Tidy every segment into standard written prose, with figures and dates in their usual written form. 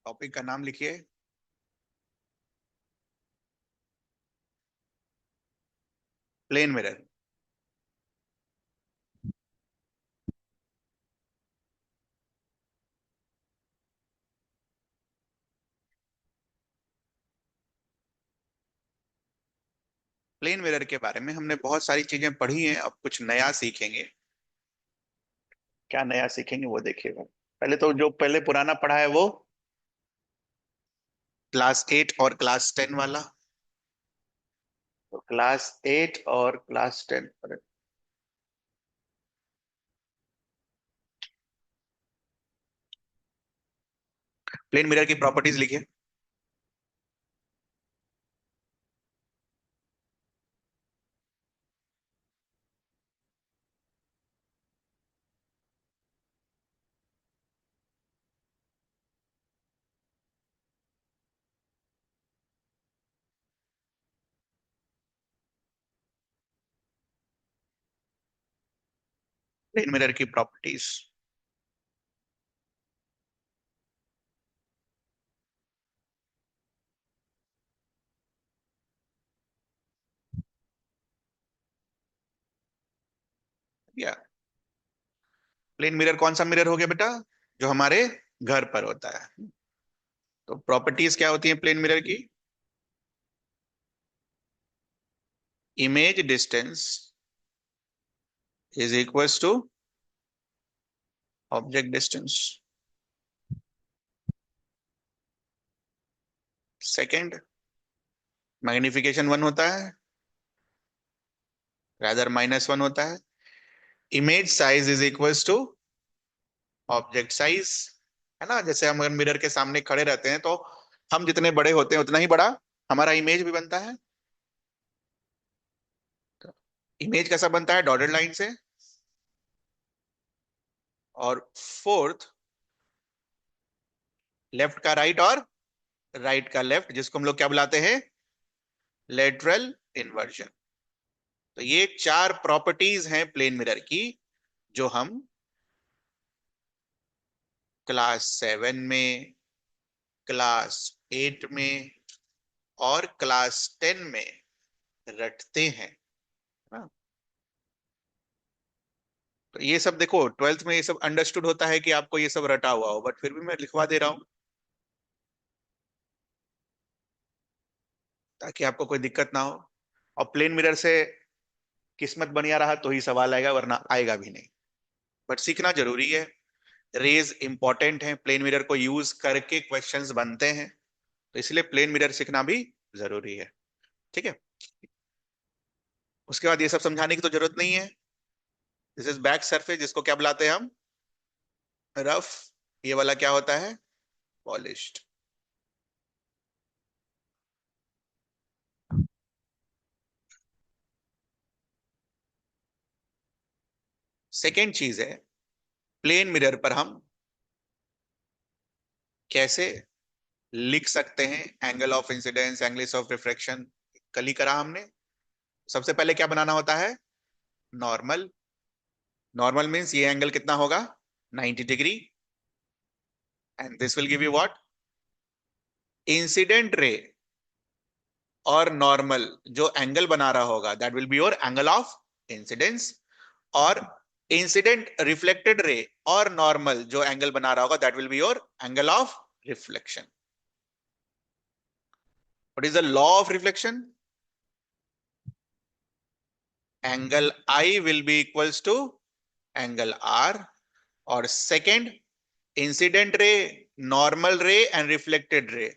Topic का नाम लिखिए। Plane mirror. प्लेन मिरर के बारे में हमने बहुत सारी चीजें पढ़ी हैं, अब कुछ नया सीखेंगे। क्या नया सीखेंगे वो देखिएगा। पहले तो जो पहले पुराना पढ़ा है वो क्लास 8 और क्लास 10 वाला। तो क्लास 8 और क्लास 10। प्लेन मिरर की प्रॉपर्टीज लिखिए। प्लेन मिरर की प्रॉपर्टीज। या प्लेन मिरर कौन सा मिरर हो गया बेटा? जो हमारे घर पर होता है। तो प्रॉपर्टीज क्या होती है प्लेन मिरर की? Image distance is equals to object distance. Second, magnification 1 होता है, रादर -1 होता है। Image size is equals to object size. है ना? जैसे हम अगर मिरर के सामने खड़े रहते हैं तो हम जितने बड़े होते हैं उतना ही बड़ा हमारा इमेज भी बनता है। इमेज कैसा बनता है? डॉटेड लाइन से। और फोर्थ, लेफ्ट का राइट और राइट का लेफ्ट, जिसको हम लोग क्या बुलाते हैं? Lateral inversion. तो ये 4 प्रॉपर्टीज हैं प्लेन मिरर की, जो हम क्लास 7 में, क्लास 8 में और क्लास 10 में रटते हैं ना। तो ये सब देखो, 12th में ये सब अंडरस्टूड होता है कि आपको ये सब रटा हुआ हो, बट फिर भी मैं लिखवा दे रहा हूं ताकि आपको कोई दिक्कत ना हो। और प्लेन मिरर से किस्मत बनिया रहा तो ही सवाल आएगा, वरना आएगा भी नहीं। बट सीखना जरूरी है। रेज इंपॉर्टेंट है, प्लेन मिरर को यूज करके क्वेश्चंस बनते हैं, तो इसलिए प्लेन मिरर सीखना भी जरूरी है। ठीक है। उसके बाद ये सब समझाने की तो जरूरत नहीं है। दिस इज बैक सरफेस, जिसको क्या बुलाते हैं हम? रफ। ये वाला क्या होता है? पॉलिश्ड। सेकेंड चीज है, प्लेन मिरर पर हम कैसे लिख सकते हैं angle of incidence, angles of refraction. कल ही करा हमने। सबसे पहले क्या बनाना होता है? नॉर्मल। नॉर्मल मीन्स ये एंगल कितना होगा? 90 डिग्री। And this will give you what? Incident ray और नॉर्मल जो एंगल बना रहा होगा, that will be your angle of incidence. और इंसिडेंट रिफ्लेक्टेड रे और नॉर्मल जो एंगल बना रहा होगा, that will be your angle of reflection. What is the law of reflection? Angle I will be equals to angle R. और second, incident ray, normal रे and reflected ray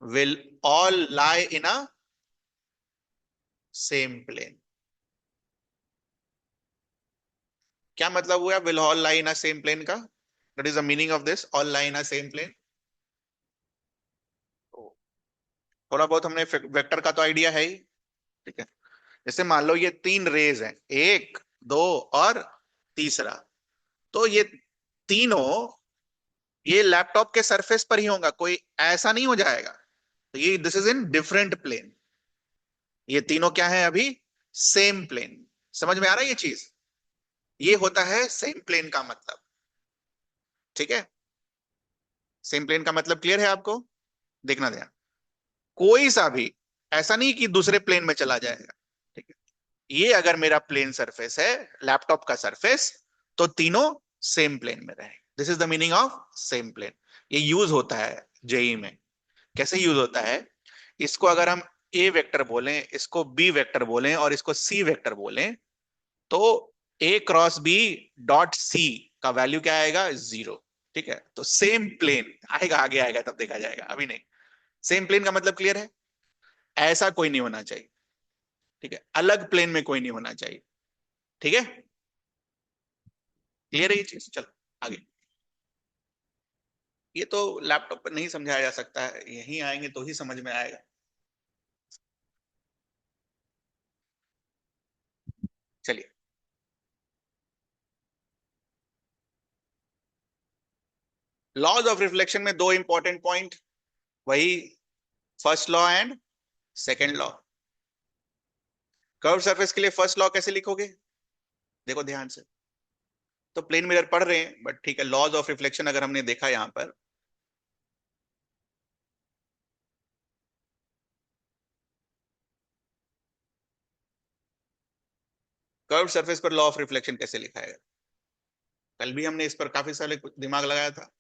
will all lie in a same plane। क्या मतलब हुआ will all lie in a same plane का? That is the meaning of this all lie in a same plane। थोड़ा बहुत हमने vector का तो आइडिया है ही। ठीक है। जैसे मान लो ये 3 रेज हैं, 1, 2 और तीसरा। तो ये तीनों ये लैपटॉप के सरफेस पर ही होगा, कोई ऐसा नहीं हो जाएगा। तो ये this is in different plane. ये तीनों क्या है अभी? Same plane. समझ में आ रहा है ये चीज? ये होता है सेम प्लेन का मतलब। ठीक है। सेम प्लेन का मतलब क्लियर है आपको? देखना ध्यान, कोई सा भी ऐसा नहीं कि दूसरे प्लेन में चला जाएगा, ठीक है? ये अगर मेरा प्लेन सरफेस है, लैपटॉप का सरफेस, तो तीनों सेम प्लेन में रहे। This is the meaning of same plane. ये यूज होता है जेई में। कैसे यूज होता है? इसको अगर हम ए वेक्टर बोलें, इसको बी वेक्टर बोलें और इसको सी वेक्टर बोलें, तो ए क्रॉस बी डॉट सी का वैल्यू क्या आएगा? 0। ठीक है, तो सेम प्लेन आएगा, आगे आएगा तब देखा जाएगा, अभी नहीं। सेम प्लेन का मतलब क्लियर है? ऐसा कोई नहीं होना चाहिए, ठीक है? अलग प्लेन में कोई नहीं होना चाहिए, ठीक है? क्लियर है ये चीज? चलो आगे। ये तो लैपटॉप पर नहीं समझाया जा सकता है, यहीं आएंगे तो ही समझ में आएगा। चलिए, लॉज ऑफ रिफ्लेक्शन में दो इंपॉर्टेंट पॉइंट, वही first law and second law. Curve surface के लिए फर्स्ट लॉ कैसे लिखोगे? देखो ध्यान से, तो प्लेन मिरर पढ़ रहे हैं बट ठीक है, लॉज ऑफ रिफ्लेक्शन अगर हमने देखा यहां पर, कर्व सरफेस पर लॉ ऑफ रिफ्लेक्शन कैसे लिखा है? कल भी हमने इस पर काफी सारे दिमाग लगाया था।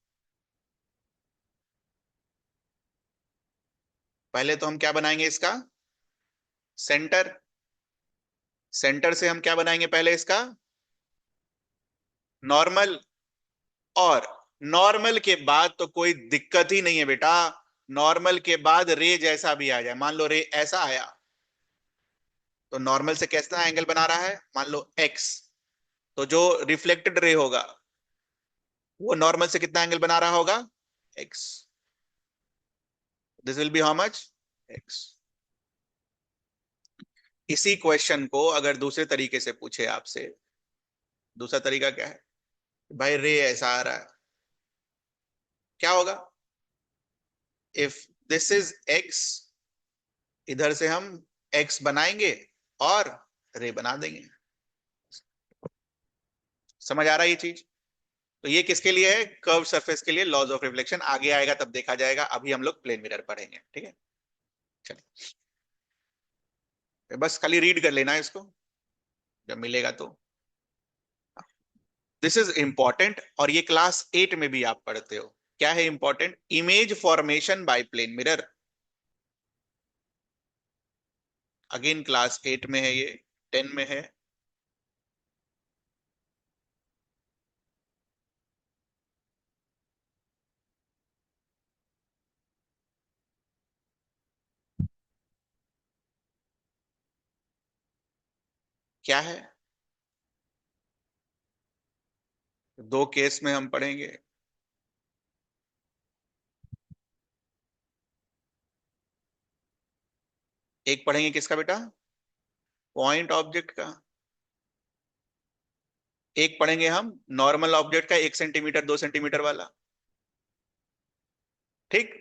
पहले तो हम क्या बनाएंगे इसका? सेंटर। सेंटर से हम क्या बनाएंगे पहले इसका? नॉर्मल। और नॉर्मल के बाद तो कोई दिक्कत ही नहीं है बेटा। नॉर्मल के बाद रे जैसा भी आ जाए, मान लो रे ऐसा आया, तो नॉर्मल से कैसा एंगल बना रहा है? मान लो एक्स, तो जो रिफ्लेक्टेड रे होगा वो नॉर्मल से कितना एंगल बना रहा होगा? X. This will be how much? X. इसी क्वेश्चन को अगर दूसरे तरीके से पूछे आपसे, दूसरा तरीका क्या है? भाई रे ऐसा आ रहा है, क्या होगा? इफ दिस इज एक्स, इधर से हम एक्स बनाएंगे और रे बना देंगे। समझ आ रहा है ये चीज? तो ये किसके लिए है? कर्व सरफेस के लिए लॉज ऑफ रिफ्लेक्शन। आगे आएगा तब देखा जाएगा, अभी हम लोग प्लेन मिरर पढ़ेंगे, ठीक है? चलिए, बस खाली रीड कर लेना इसको जब मिलेगा तो। दिस इज इंपॉर्टेंट, और ये क्लास 8 में भी आप पढ़ते हो। क्या है important? Image formation by plane mirror. Again class 8 में है ये, 10 में है। क्या है? दो केस में हम पढ़ेंगे। एक पढ़ेंगे किसका बेटा? पॉइंट ऑब्जेक्ट का। एक पढ़ेंगे हम नॉर्मल ऑब्जेक्ट का, 1 सेंटीमीटर 2 सेंटीमीटर वाला। ठीक।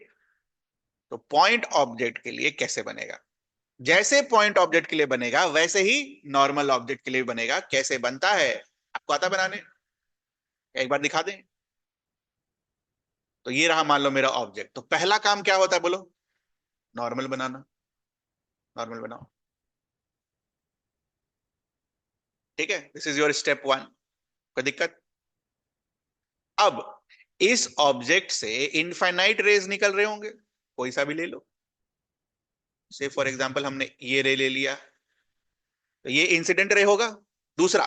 तो पॉइंट ऑब्जेक्ट के लिए कैसे बनेगा? जैसे पॉइंट ऑब्जेक्ट के लिए बनेगा वैसे ही नॉर्मल ऑब्जेक्ट के लिए बनेगा। कैसे बनता है? आपको आता बनाने? एक बार दिखा दें। तो ये रहा मान लो मेरा ऑब्जेक्ट, तो पहला काम क्या होता है बोलो? नॉर्मल बनाना। नॉर्मल बनाओ, ठीक है? This is your step 1। कोई दिक्कत? अब इस ऑब्जेक्ट से इनफाइनाइट रेज निकल रहे होंगे, कोई सा भी ले लो। से फॉर एग्जांपल हमने ये रे ले लिया, तो ये इंसिडेंट रे होगा। दूसरा,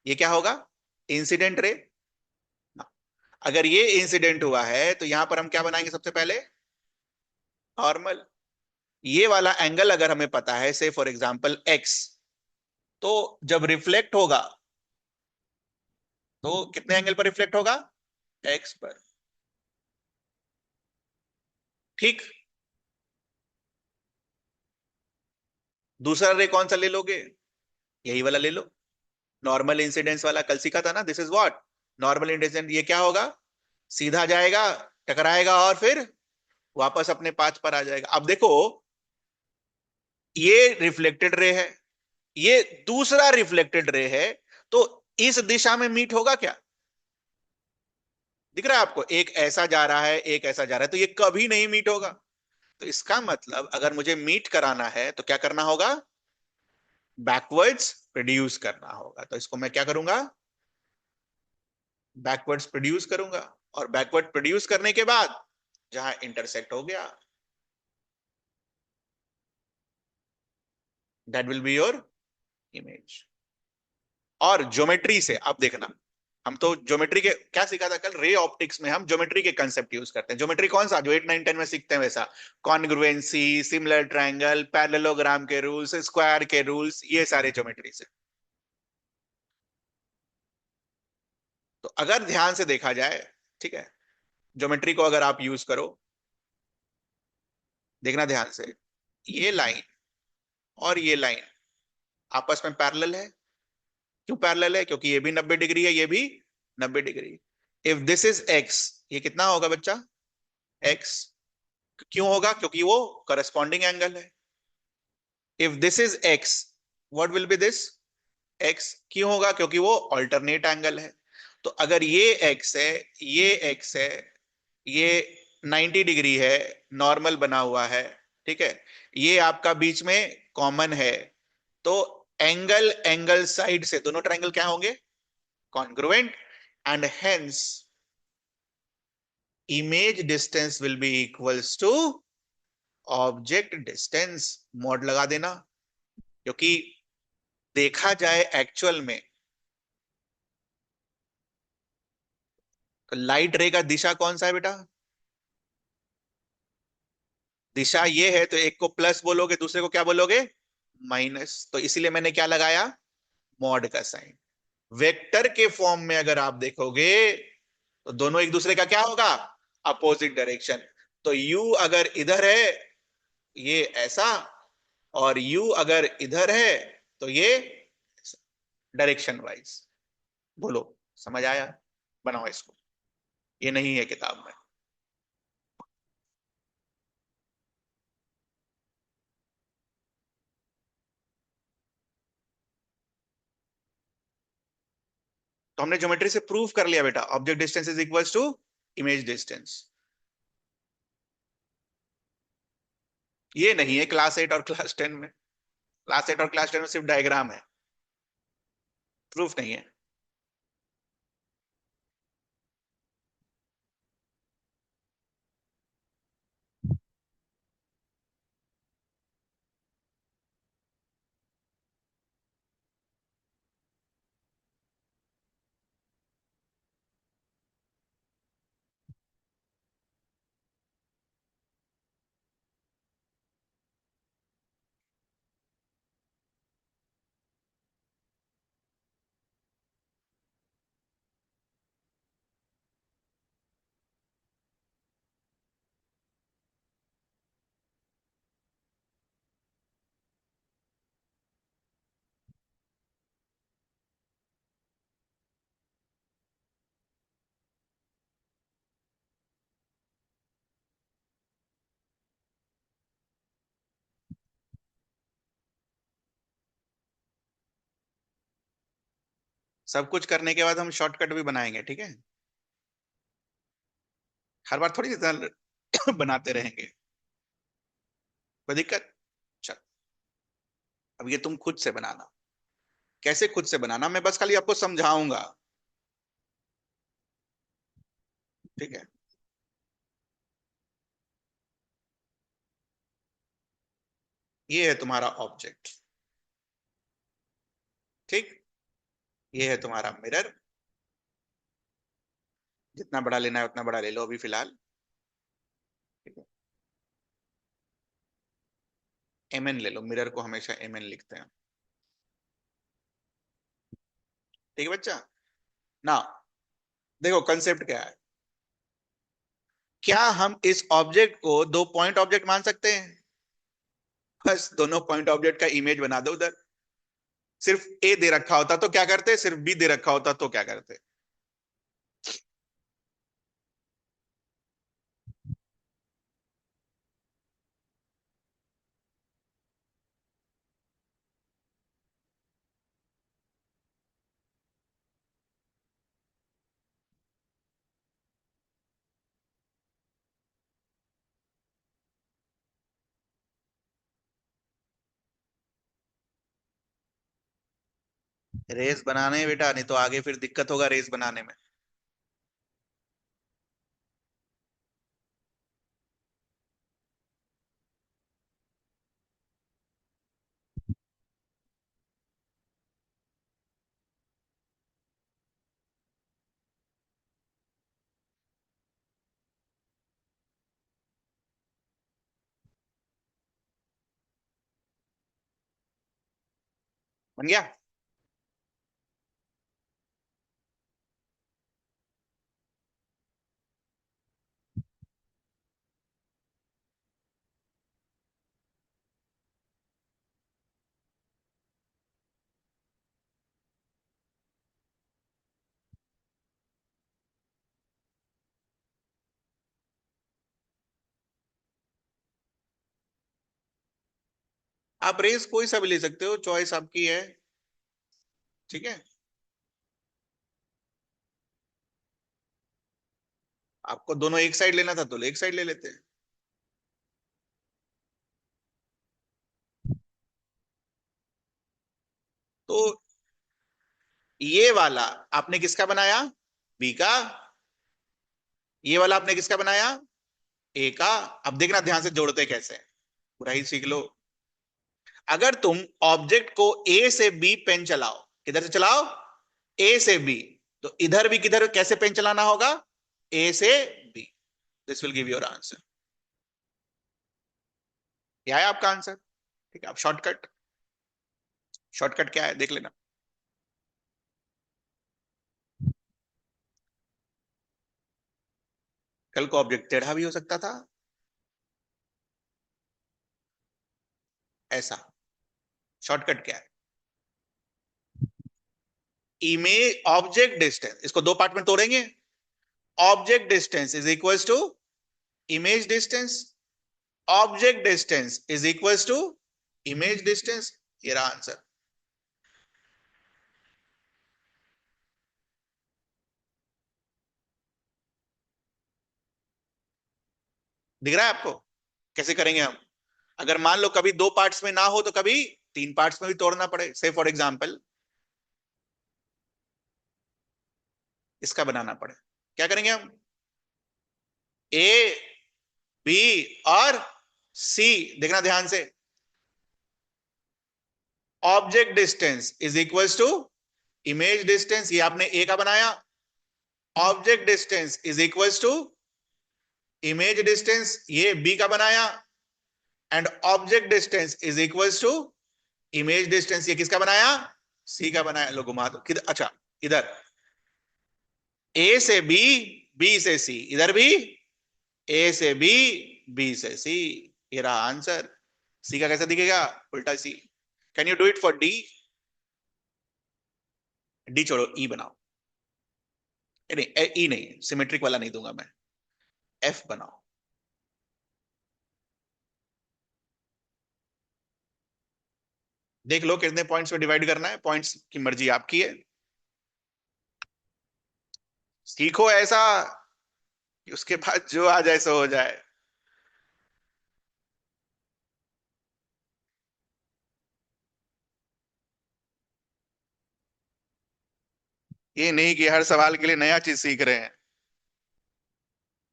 ये क्या होगा? Incident ray. अगर ये इंसिडेंट हुआ है तो यहां पर हम क्या बनाएंगे सबसे पहले? नॉर्मल। ये वाला एंगल अगर हमें पता है, से फॉर एग्जांपल एक्स, तो जब रिफ्लेक्ट होगा तो कितने एंगल पर रिफ्लेक्ट होगा? एक्स पर। ठीक। दूसरा रे कौन सा ले लोगे? यही वाला ले लो, नॉर्मल इंसिडेंस वाला। कल सीखा था ना, this is what? Normal incidence. ये क्या होगा? सीधा जाएगा, टकराएगा और फिर वापस अपने पाथ पर आ जाएगा। अब देखो, ये रिफ्लेक्टेड रे है, ये दूसरा रिफ्लेक्टेड रे है, तो इस दिशा में मीट होगा क्या? दिख रहा है आपको, एक ऐसा जा रहा है एक ऐसा जा रहा है, तो ये कभी नहीं मीट होगा। तो इसका मतलब अगर मुझे मीट कराना है तो क्या करना होगा, बैकवर्ड्स प्रोड्यूस करना होगा। तो इसको मैं क्या करूंगा, बैकवर्ड्स प्रोड्यूस करूंगा, और बैकवर्ड प्रोड्यूस करने के बाद जहां इंटरसेक्ट हो गया, that will be your image. और ज्योमेट्री से अब देखना, हम तो ज्योमेट्री के क्या सीखा था कल, रे ऑप्टिक्स में हम ज्योमेट्री के कंसेप्ट यूज करते हैं। ज्योमेट्री कौन सा, जो 8 9 10 में सीखते हैं वैसा, कॉन्ग्रुएंसी, सिमिलर ट्रायंगल, पैरेललोग्राम के रूल्स, स्क्वायर के रूल्स, ये सारे ज्योमेट्री से। तो अगर ध्यान से देखा जाए, ठीक है, ज्योमेट्री को अगर आप यूज करो, देखना ध्यान से, ये लाइन और ये लाइन आपस में पैरेलल है। क्यों पैरेलल है, क्योंकि ये भी 90 डिग्री है, ये भी 90 degree. If this is x, ये कितना होगा बच्चा, एक्स। क्यों होगा, क्योंकि वो करस्पॉन्डिंग एंगल है। If this is x, what will B this, x. क्यों होगा, क्योंकि वो ऑल्टरनेट एंगल है। तो अगर ये एक्स है, ये एक्स है, ये 90 डिग्री है, नॉर्मल बना हुआ है, ठीक है, ये आपका बीच में कॉमन है, तो एंगल एंगल साइड से दोनों ट्रायंगल क्या होंगे, congruent, and hence image distance will be equals to object distance. Mod लगा देना, क्योंकि देखा जाए एक्चुअल में, तो लाइट रे का दिशा कौन सा है बेटा, दिशा ये है, तो एक को प्लस बोलोगे, दूसरे को क्या बोलोगे, माइनस। तो इसीलिए मैंने क्या लगाया, मॉड का साइन। वेक्टर के फॉर्म में अगर आप देखोगे तो दोनों एक दूसरे का क्या होगा, अपोजिट डायरेक्शन। तो u अगर इधर है, ये ऐसा, और u अगर इधर है, तो ये डायरेक्शन वाइज। बोलो, समझ आया, बनाओ इसको, ये नहीं है किताब में। तो हमने ज्योमेट्री से प्रूव कर लिया बेटा, object distance is equals to image distance. ये नहीं है क्लास 8 और क्लास 10 में, क्लास 8 और क्लास 10 में सिर्फ डायग्राम है, प्रूफ नहीं है। सब कुछ करने के बाद हम शॉर्टकट भी बनाएंगे, ठीक है, हर बार थोड़ी बनाते रहेंगे, कोई दिक्कत। चल, अब ये तुम खुद से बनाना, कैसे खुद से बनाना, मैं बस खाली आपको समझाऊंगा, ठीक है। ये है तुम्हारा ऑब्जेक्ट, ठीक, ये है तुम्हारा मिरर, जितना बड़ा लेना है उतना बड़ा ले लो अभी फिलहाल, ठीक है। mn ले लो, मिरर को हमेशा mn लिखते हैं, ठीक है बच्चा। ना, देखो कंसेप्ट क्या है, क्या हम इस ऑब्जेक्ट को दो पॉइंट ऑब्जेक्ट मान सकते हैं, बस दोनों पॉइंट ऑब्जेक्ट का इमेज बना दो उधर। सिर्फ ए दे रखा होता तो क्या करते, सिर्फ बी दे रखा होता तो क्या करते। रेस बनाने हैं बेटा, नहीं तो आगे फिर दिक्कत होगा रेस बनाने में। बन गया। आप रेस कोई सा भी ले सकते हो, चॉइस आपकी है। ठीक है। आपको दोनों एक साइड लेना था तो एक साइड ले लेते हैं। तो ये वाला आपने किसका बनाया? बी का। ये वाला आपने किसका बनाया? ए का। अब देखना ध्यान से जोड़ते कैसे हैं, पूरा ही सीख लो। अगर तुम ऑब्जेक्ट को ए से बी पेन चलाओ, किधर से चलाओ? ए से बी। तो इधर भी किधर कैसे पेन चलाना होगा? ए से B. This will give your answer. यह है आपका आंसर। ठीक है, अब शॉर्टकट। शॉर्टकट क्या है देख लेना। कल को ऑब्जेक्ट टेढ़ा भी हो सकता था, ऐसा। शॉर्टकट क्या है? इमेज ऑब्जेक्ट डिस्टेंस, इसको दो पार्ट में तोड़ेंगे। Object distance is equal to image distance. Object distance is equal to image distance. ये रहा आंसर। दिख रहा है आपको कैसे करेंगे हम? अगर मान लो कभी दो पार्ट्स में ना हो तो कभी तीन पार्ट्स में भी तोड़ना पड़े, से फॉर एग्जाम्पल इसका बनाना पड़े, क्या करेंगे हम? ए, बी और सी। देखना ध्यान से। Object distance is equal to image distance, ये आपने ए का बनाया। Object distance is equal to image distance, ये बी का बनाया। And object distance is equal to image distance, ये किसका बनाया? सी का बनाया। लो घुमा दो किधर, अच्छा इधर। ए से बी, बी से सी, इधर भी ए से बी, बी से सी। ये रहा आंसर। सी का कैसे दिखेगा? उल्टा C. Can you do it for D? D छोड़ो, ई बनाओ। नहीं, ई नहीं, सिमेट्रिक वाला नहीं दूंगा मैं। एफ बनाओ। देख लो कितने पॉइंट्स में डिवाइड करना है, पॉइंट्स की मर्जी आपकी है। सीखो ऐसा कि उसके बाद जो आ जाए सो हो जाए। ये नहीं कि हर सवाल के लिए नया चीज सीख रहे हैं।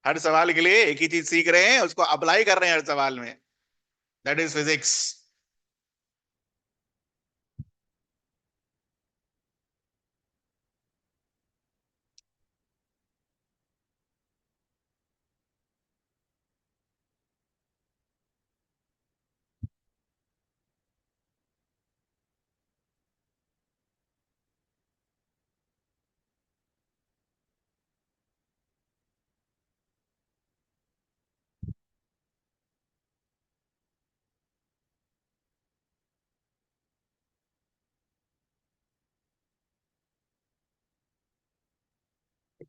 हर सवाल के लिए एक ही चीज सीख रहे हैं, उसको अप्लाई कर रहे हैं हर सवाल में। That is physics.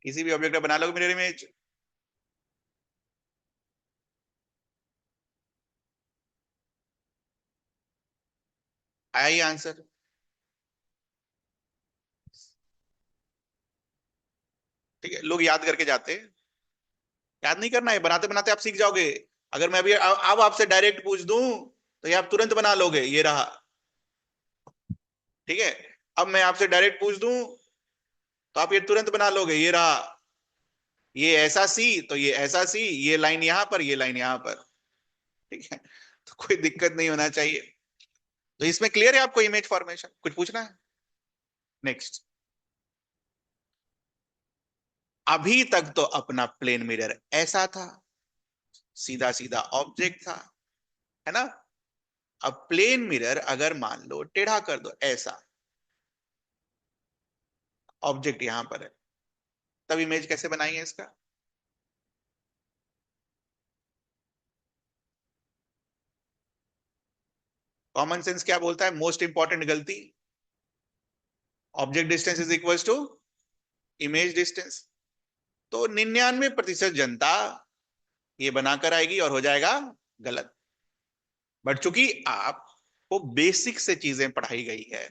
किसी भी ऑब्जेक्ट बना लो मिरर इमेज। आया ही आंसर। ठीक है, लोग याद करके जाते हैं। याद नहीं करना है, बनाते बनाते आप सीख जाओगे। अगर मैं अभी अब आपसे डायरेक्ट पूछ दूं तो ये आप तुरंत बना लोगे। ये रहा। ठीक है। अब मैं आपसे डायरेक्ट पूछ दूं तो आप ये तुरंत बना लोगे, ये रहा, ये ऐसा सी तो ये ऐसा सी, ये लाइन यहां पर, ये लाइन यहां पर। ठीक है, तो कोई दिक्कत नहीं होना चाहिए। तो इसमें क्लियर है आपको इमेज फॉर्मेशन? कुछ पूछना है? नेक्स्ट। अभी तक तो अपना प्लेन मिरर ऐसा था, सीधा सीधा ऑब्जेक्ट था, है ना? अब प्लेन मिरर अगर मान लो टेढ़ा कर दो ऐसा, ऑब्जेक्ट यहां पर है, तब इमेज कैसे बनाएंगे इसका? कॉमन सेंस क्या बोलता है? मोस्ट इंपॉर्टेंट गलती, object distance is equal to image distance. तो 99% जनता ये बनाकर आएगी और हो जाएगा गलत। बट चूंकि आपको बेसिक से चीजें पढ़ाई गई है,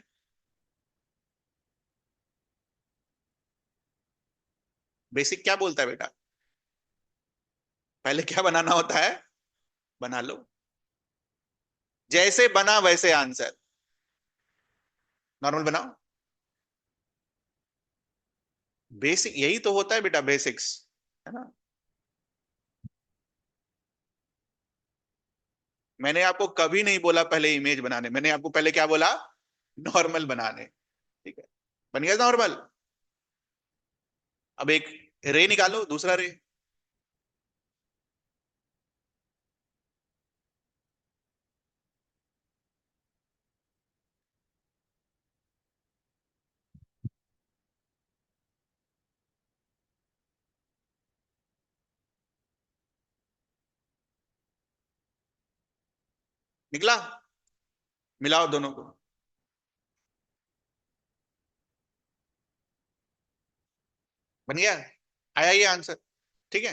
बेसिक क्या बोलता है बेटा? पहले क्या बनाना होता है? बना लो, जैसे बना वैसे आंसर, नॉर्मल बनाओ। बेसिक यही तो होता है बेटा, बेसिक्स, है ना? मैंने आपको कभी नहीं बोला पहले इमेज बनाने, मैंने आपको पहले क्या बोला? नॉर्मल बनाने। ठीक है, बन गया नॉर्मल। अब एक रे निकालो, दूसरा रे। निकला? मिलाओ दोनों को। बन गया? आया ये आंसर? ठीक है,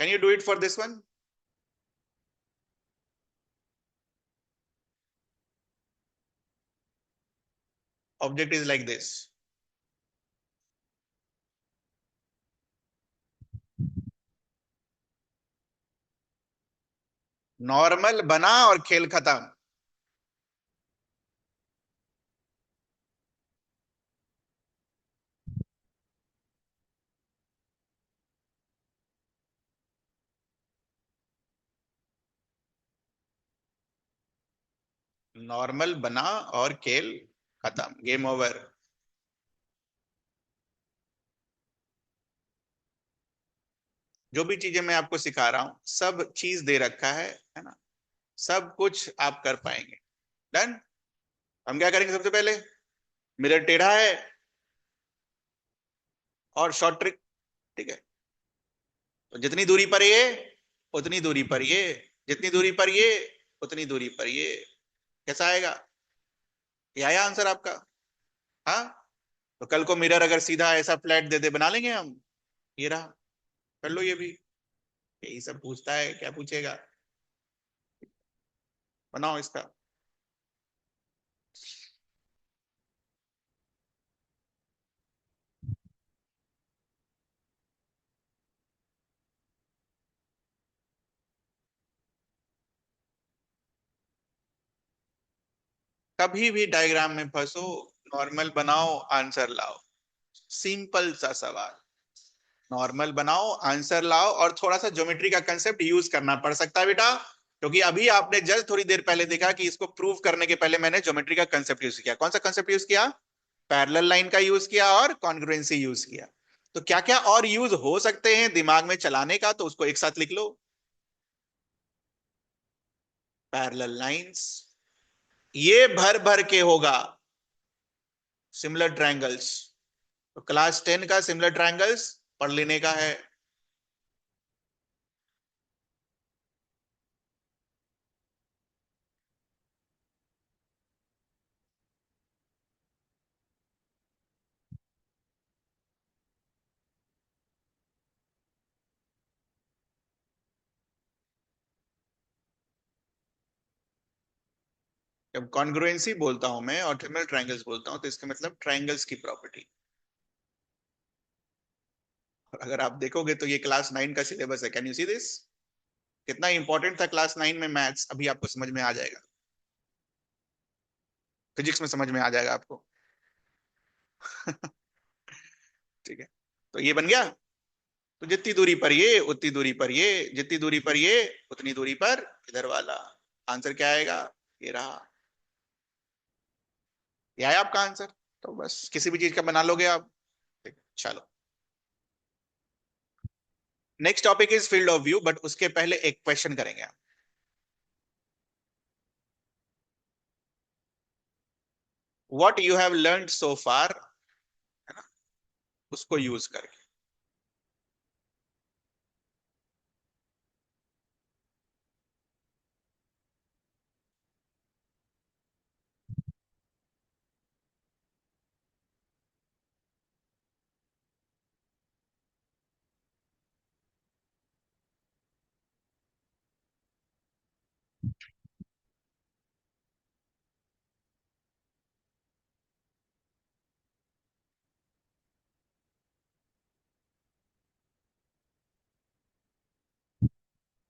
can you do it for this one? Object is like this. Normal बना और खेल खत्म। नॉर्मल बना और खेल खत्म, गेम ओवर। जो भी चीजें मैं आपको सिखा रहा हूं, सब चीज दे रखा है ना? सब कुछ आप कर पाएंगे। डन। हम क्या करेंगे सबसे पहले? मिरर टेढ़ा है और शॉर्ट ट्रिक। ठीक है, तो जितनी दूरी पर ये, उतनी दूरी पर ये, जितनी दूरी पर ये, उतनी दूरी पर ये। कैसा आएगा? ये आया आंसर आपका? हाँ। तो कल को मिरर अगर सीधा ऐसा फ्लैट दे दे, बना लेंगे हम। ये रहा, कर लो ये भी। यही सब पूछता है, क्या पूछेगा? बनाओ इसका। कभी भी डायग्राम में फंसो, नॉर्मल बनाओ, आंसर लाओ। सिंपल सा सवाल। नॉर्मल बनाओ, आंसर लाओ, और थोड़ा सा ज्योमेट्री का कंसेप्ट यूज करना पड़ सकता है बेटा, क्योंकि अभी आपने जस्ट थोड़ी देर पहले देखा कि इसको प्रूव करने के पहले मैंने ज्योमेट्री का कंसेप्ट यूज किया। कौन सा कंसेप्ट यूज किया? पैरेलल लाइन का यूज किया और कॉन्ग्रुएंसी यूज किया। तो क्या क्या और यूज हो सकते हैं दिमाग में चलाने का, तो उसको एक साथ लिख लो। पैरेलल लाइंस, ये भर भर के होगा। सिमिलर ट्रायंगल्स, तो क्लास 10 का सिमिलर ट्रायंगल्स पढ़ लेने का है। जब कॉन्ग्रुएंसी बोलता हूं मैं और सिमिलर ट्रायंगल्स बोलता हूं, तो इसका मतलब ट्रायंगल्स की प्रॉपर्टी। और अगर आप देखोगे तो ये क्लास 9 का सिलेबस है। Can you see this? कितना इंपॉर्टेंट था क्लास 9 में मैथ्स, अभी आपको समझ में आ जाएगा। फिजिक्स में समझ में आ जाएगा आपको। ठीक है, तो ये बन गया। तो जितनी दूरी पर ये उतनी दूरी पर ये, जितनी दूरी पर ये उतनी दूरी पर इधर वाला। आंसर क्या आएगा? ये रहा। ये आया आपका आंसर। तो बस किसी भी चीज का बना लोगे आप। ठीक, चलो। Next topic is field of view, but उसके पहले एक क्वेश्चन करेंगे आप। व्हाट यू हैव लर्नड सो फार, है ना, उसको यूज करके।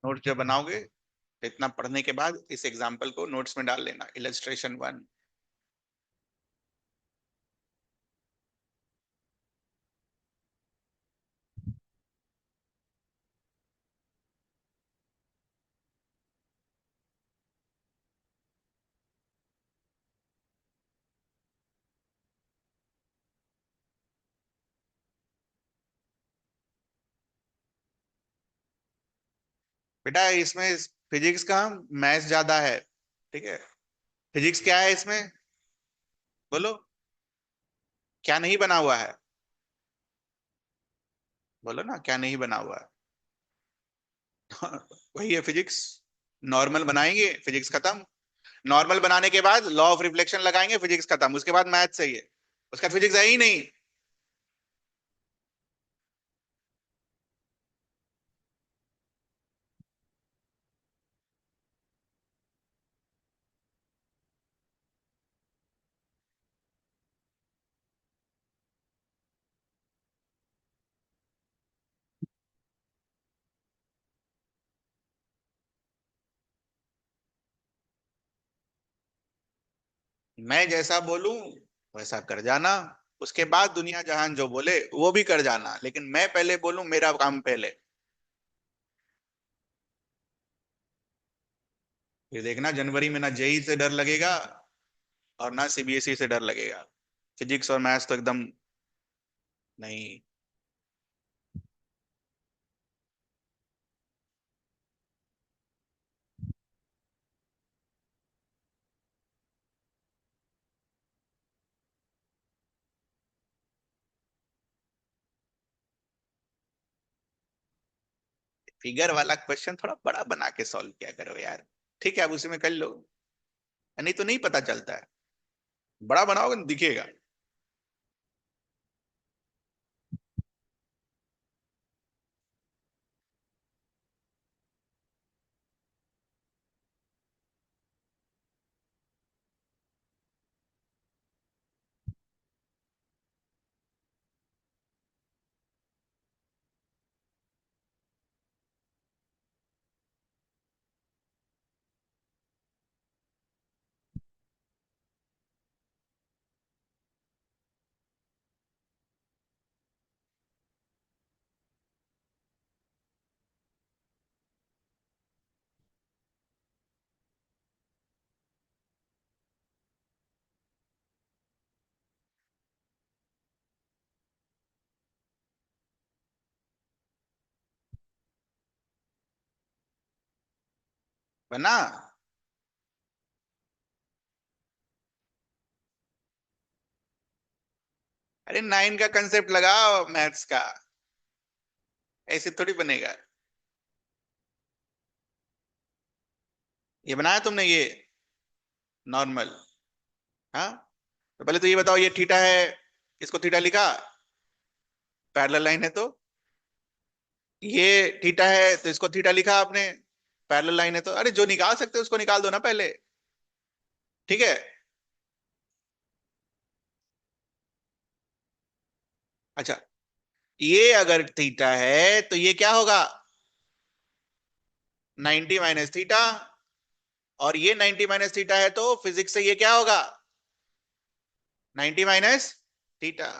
नोट जब बनाओगे तो इतना पढ़ने के बाद इस एग्जाम्पल को नोट्स में डाल लेना, इलस्ट्रेशन 1। बेटा इसमें फिजिक्स का मैथ्स ज्यादा है, ठीक है। फिजिक्स क्या है इसमें? बोलो, क्या नहीं बना हुआ है? बोलो ना, क्या नहीं बना हुआ है? वही है फिजिक्स। नॉर्मल बनाएंगे, फिजिक्स खत्म। नॉर्मल बनाने के बाद लॉ ऑफ रिफ्लेक्शन लगाएंगे, फिजिक्स खत्म। उसके बाद मैथ सही है, उसका फिजिक्स है ही नहीं। मैं जैसा बोलूं वैसा कर जाना, उसके बाद दुनिया जहान जो बोले वो भी कर जाना, लेकिन मैं पहले बोलूं, मेरा काम पहले। ये देखना, जनवरी में ना जेई से डर लगेगा और ना सीबीएसई से डर लगेगा। फिजिक्स और मैथ्स तो एकदम नहीं। फिगर वाला क्वेश्चन थोड़ा बड़ा बना के सॉल्व किया करो यार। ठीक है, अब उसी में कर लो, नहीं तो नहीं पता चलता है। बड़ा बनाओगे तो दिखेगा। बना। अरे 9 का कंसेप्ट लगाओ मैथ्स का, ऐसे थोड़ी बनेगा। ये बनाया तुमने ये नॉर्मल? हाँ, तो पहले तो ये बताओ, ये थीटा है, इसको थीटा लिखा? पैरेलल लाइन है तो। ये थीटा है तो इसको थीटा लिखा आपने? पैरेलल लाइन है तो। अरे जो निकाल सकते हो उसको निकाल दो ना पहले। ठीक है। अच्छा, ये अगर थीटा है तो ये क्या होगा? 90 माइनस थीटा। और ये 90 माइनस थीटा है तो फिजिक्स से ये क्या होगा? 90 माइनस थीटा।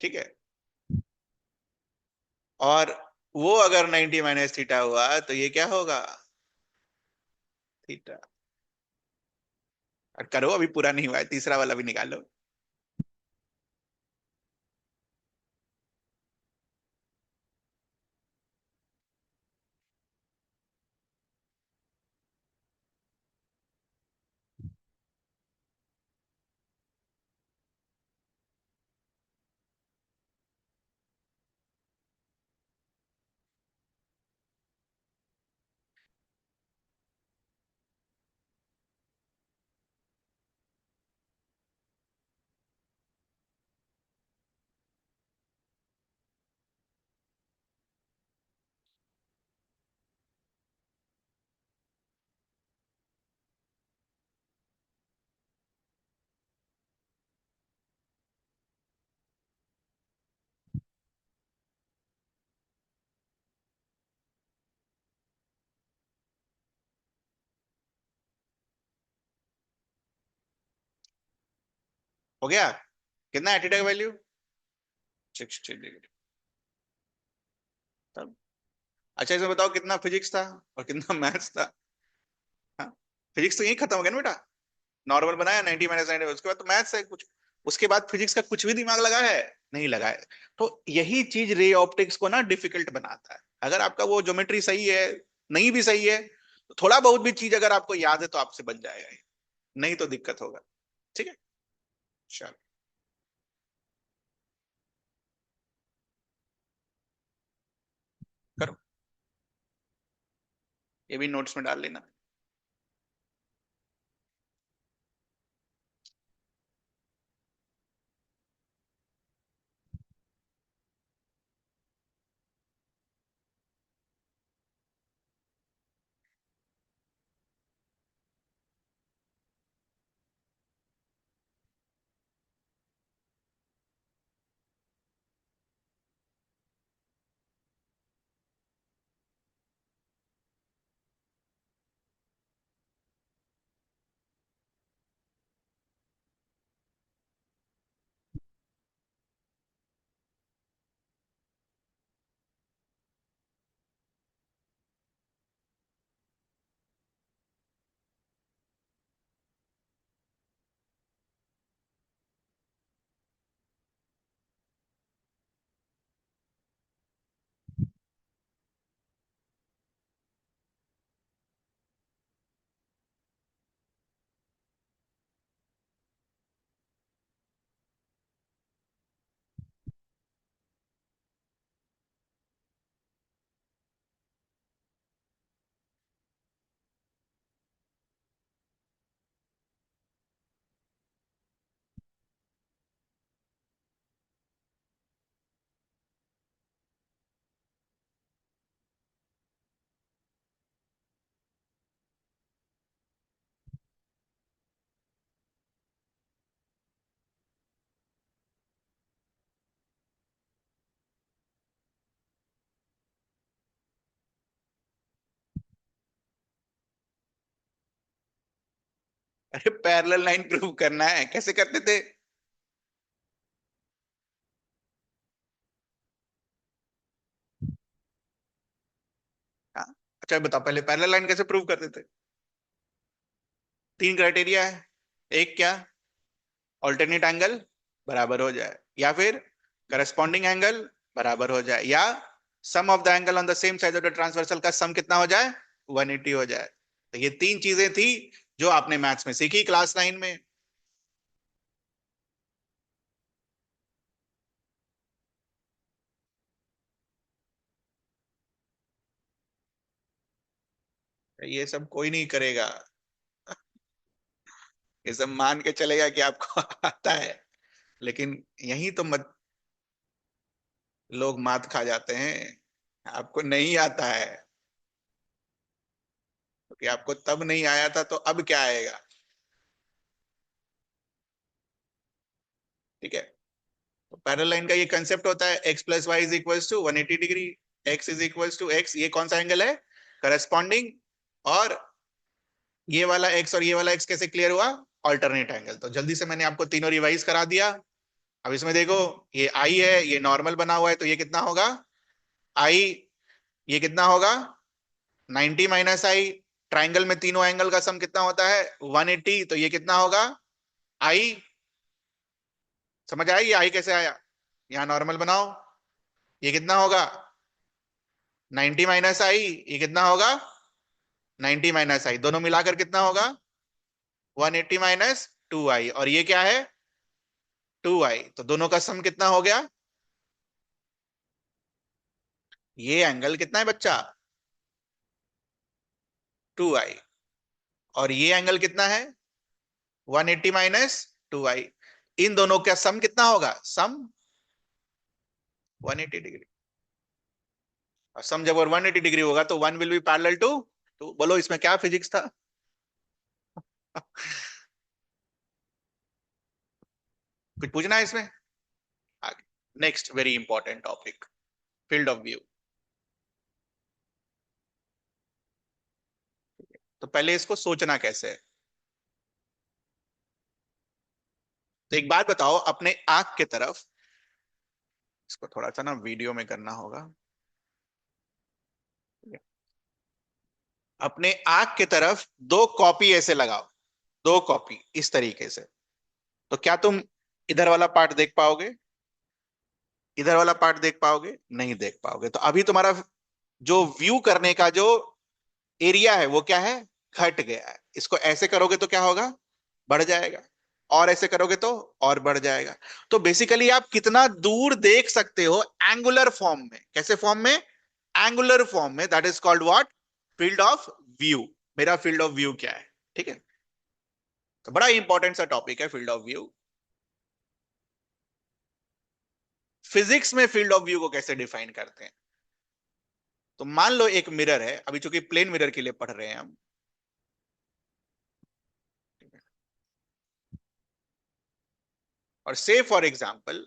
ठीक है, और वो अगर 90 माइनस थीटा हुआ तो ये क्या होगा, थीटा। और करो, अभी पूरा नहीं हुआ है, तीसरा वाला भी निकालो। हो गया, कितना है थीटा का वैल्यू, 60 डिग्री। तब अच्छा, इसमें बताओ कितना फिजिक्स था और कितना मैथ्स था। हाँ, फिजिक्स तो यही खत्म हो गया ना बेटा, नॉर्मल बनाया 90 माइनस 90, उसके बाद तो मैथ्स है कुछ, उसके बाद फिजिक्स का कुछ भी दिमाग लगा है, नहीं लगा है। तो यही चीज रे ऑप्टिक्स को ना डिफिकल्ट बनाता है। अगर आपका वो ज्योमेट्री सही है, नहीं भी सही है, तो थोड़ा बहुत भी चीज अगर आपको याद है तो आपसे बन जाएगा ये, नहीं तो दिक्कत होगा। ठीक है, चलो करो, ये भी नोट्स में डाल लेना। अरे पैरेलल लाइन प्रूव करना है, कैसे करते थे। हाँ, अच्छा बताओ पहले पैरेलल लाइन कैसे प्रूव करते थे। तीन क्राइटेरिया है, एक क्या, ऑल्टरनेट एंगल बराबर हो जाए, या फिर करस्पॉन्डिंग एंगल बराबर हो जाए, या sum of the angle on the same side of the transversal का सम कितना हो जाए, 180 हो जाए। तो ये तीन चीजें थी जो आपने मैथ्स में सीखी क्लास 9 में। ये सब कोई नहीं करेगा, ये सब मान के चलेगा कि आपको आता है, लेकिन यही तो मत, लोग मात खा जाते हैं, आपको नहीं आता है, क्योंकि आपको तब नहीं आया था तो अब क्या आएगा। ठीक है, तो पैरेलल लाइन का ये कंसेप्ट होता है, X plus Y is equals to 180 degree, X is equals to X, ये कौन सा एंगल है, करस्पॉन्डिंग, और ये वाला एक्स और ये वाला एक्स कैसे क्लियर हुआ, ऑल्टरनेट एंगल। तो जल्दी से मैंने आपको तीनों रिवाइज करा दिया। अब इसमें देखो, ये आई है, ये नॉर्मल बना हुआ है, तो ये कितना होगा आई, ये कितना होगा 90 माइनस आई। ट्राइंगल में तीनों एंगल का सम कितना होता है 180, तो ये कितना होगा आई। समझ आई ये आई कैसे आया? यहां नॉर्मल बनाओ, ये कितना होगा 90 माइनस आई, ये कितना होगा 90 माइनस आई, दोनों मिलाकर कितना होगा 180 माइनस 2i, और ये क्या है 2i, तो दोनों का सम कितना हो गया? ये एंगल कितना है बच्चा 2i, और ये एंगल कितना है 180 माइनस 2i। इन दोनों का सम कितना होगा? Sum 180 degree. और सम जब और 180 डिग्री होगा तो one will be parallel to two. बोलो इसमें क्या फिजिक्स था? कुछ पूछना है इसमें? आगे next very important topic, field of view. तो पहले इसको सोचना कैसे है। तो एक बात बताओ, अपने आंख के तरफ, इसको थोड़ा सा ना वीडियो में करना होगा। अपने आंख के तरफ दो कॉपी ऐसे लगाओ, दो कॉपी इस तरीके से, तो क्या तुम इधर वाला पार्ट देख पाओगे? इधर वाला पार्ट देख पाओगे? नहीं देख पाओगे। तो अभी तुम्हारा जो व्यू करने का जो एरिया है वो क्या है, घट गया है। इसको ऐसे करोगे तो क्या होगा, बढ़ जाएगा, और ऐसे करोगे तो और बढ़ जाएगा। तो बेसिकली आप कितना दूर देख सकते हो एंगुलर फॉर्म में। कैसे फॉर्म में? एंगुलर फॉर्म में। That is called what, field of view. मेरा फील्ड ऑफ व्यू क्या है? ठीक है, तो बड़ा इंपॉर्टेंट सा टॉपिक है फील्ड ऑफ व्यू। फिजिक्स में फील्ड ऑफ व्यू को कैसे डिफाइन करते हैं? तो मान लो एक मिरर है, अभी चूंकि प्लेन मिरर के लिए पढ़ रहे हैं हम, और से फॉर एग्जाम्पल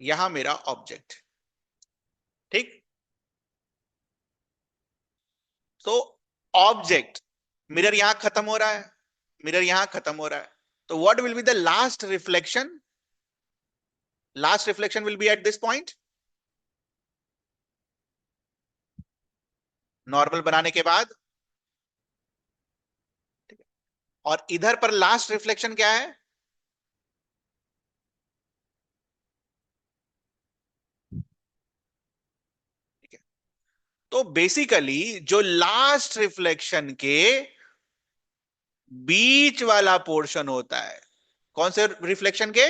यहां मेरा ऑब्जेक्ट, ठीक। तो ऑब्जेक्ट, मिरर यहां खत्म हो रहा है, मिरर यहां खत्म हो रहा है, तो what will be the last reflection? Last reflection will be at this point, normal बनाने के बाद। और इधर पर लास्ट रिफ्लेक्शन क्या है? ठीक है, तो बेसिकली जो लास्ट रिफ्लेक्शन के बीच वाला पोर्शन होता है, कौन से रिफ्लेक्शन के?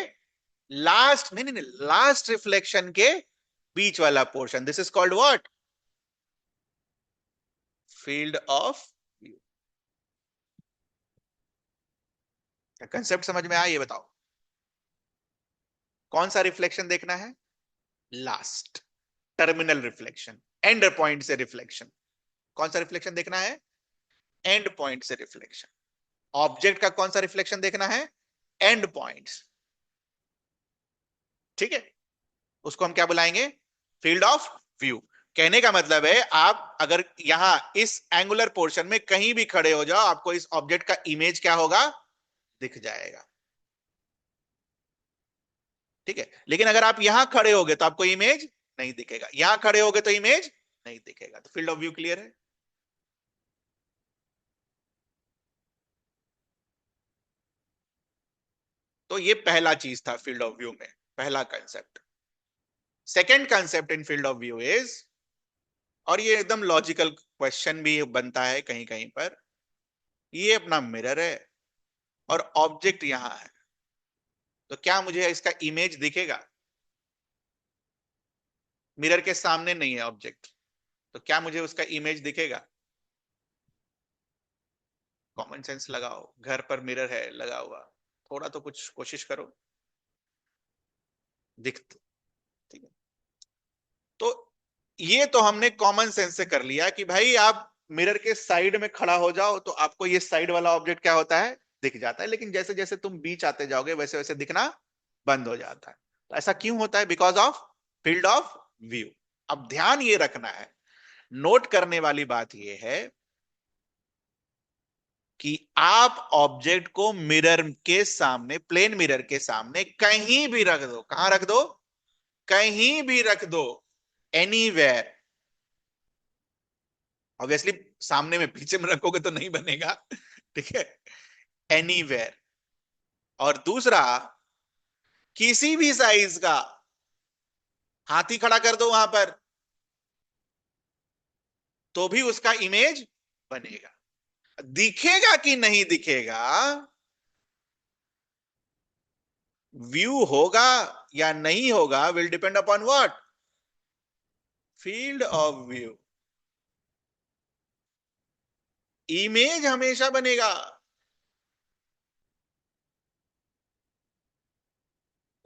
लास्ट, नहीं नहीं नहीं, लास्ट रिफ्लेक्शन के बीच वाला portion, this is called what, field of view. Concept समझ में आया? ये बताओ कौन सा रिफ्लेक्शन देखना है? Last, terminal reflection, and point से रिफ्लेक्शन। कौन सा रिफ्लेक्शन देखना है? एंड पॉइंट से रिफ्लेक्शन। ऑब्जेक्ट का कौन सा रिफ्लेक्शन देखना है? And points. ठीक है, उसको हम क्या बुलाएंगे? Field of view. कहने का मतलब है, आप अगर यहां इस एंगुलर पोर्शन में कहीं भी खड़े हो जाओ, आपको इस ऑब्जेक्ट का इमेज क्या होगा, दिख जाएगा। ठीक है, लेकिन अगर आप यहां खड़े होगे तो आपको इमेज नहीं दिखेगा, यहां खड़े होगे तो इमेज नहीं दिखेगा। तो फील्ड ऑफ व्यू क्लियर है? तो ये पहला चीज था फील्ड ऑफ व्यू में, पहला concept. Second concept in field of view is, और ये एकदम लॉजिकल क्वेश्चन भी बनता है कहीं कहीं पर, ये अपना मिरर है और ऑब्जेक्ट यहां है, तो क्या मुझे इसका इमेज दिखेगा? मिरर के सामने नहीं है ऑब्जेक्ट, तो क्या मुझे उसका इमेज दिखेगा? कॉमन सेंस लगाओ, घर पर मिरर है लगा हुआ, थोड़ा तो कुछ कोशिश करो, दिख। ठीक है, तो ये तो हमने कॉमन सेंस से कर लिया कि भाई आप मिरर के साइड में खड़ा हो जाओ तो आपको ये साइड वाला ऑब्जेक्ट क्या होता है, दिख जाता है। लेकिन जैसे जैसे तुम बीच आते जाओगे वैसे वैसे दिखना बंद हो जाता है। तो ऐसा क्यों होता है? Because of field of view. अब ध्यान ये रखना है, नोट करने वाली बात ये है कि आप ऑब्जेक्ट को मिरर के सामने, प्लेन मिरर के सामने कहीं भी रख दो। कहां रख दो? कहीं भी रख दो, एनीवेयर। ऑब्वियसली सामने में, पीछे में रखोगे तो नहीं बनेगा। ठीक है, एनीवेयर। और दूसरा, किसी भी साइज का हाथी खड़ा कर दो वहां पर, तो भी उसका इमेज बनेगा। दिखेगा कि नहीं दिखेगा, व्यू होगा या नहीं होगा, will depend upon what? Field of view. Image हमेशा बनेगा।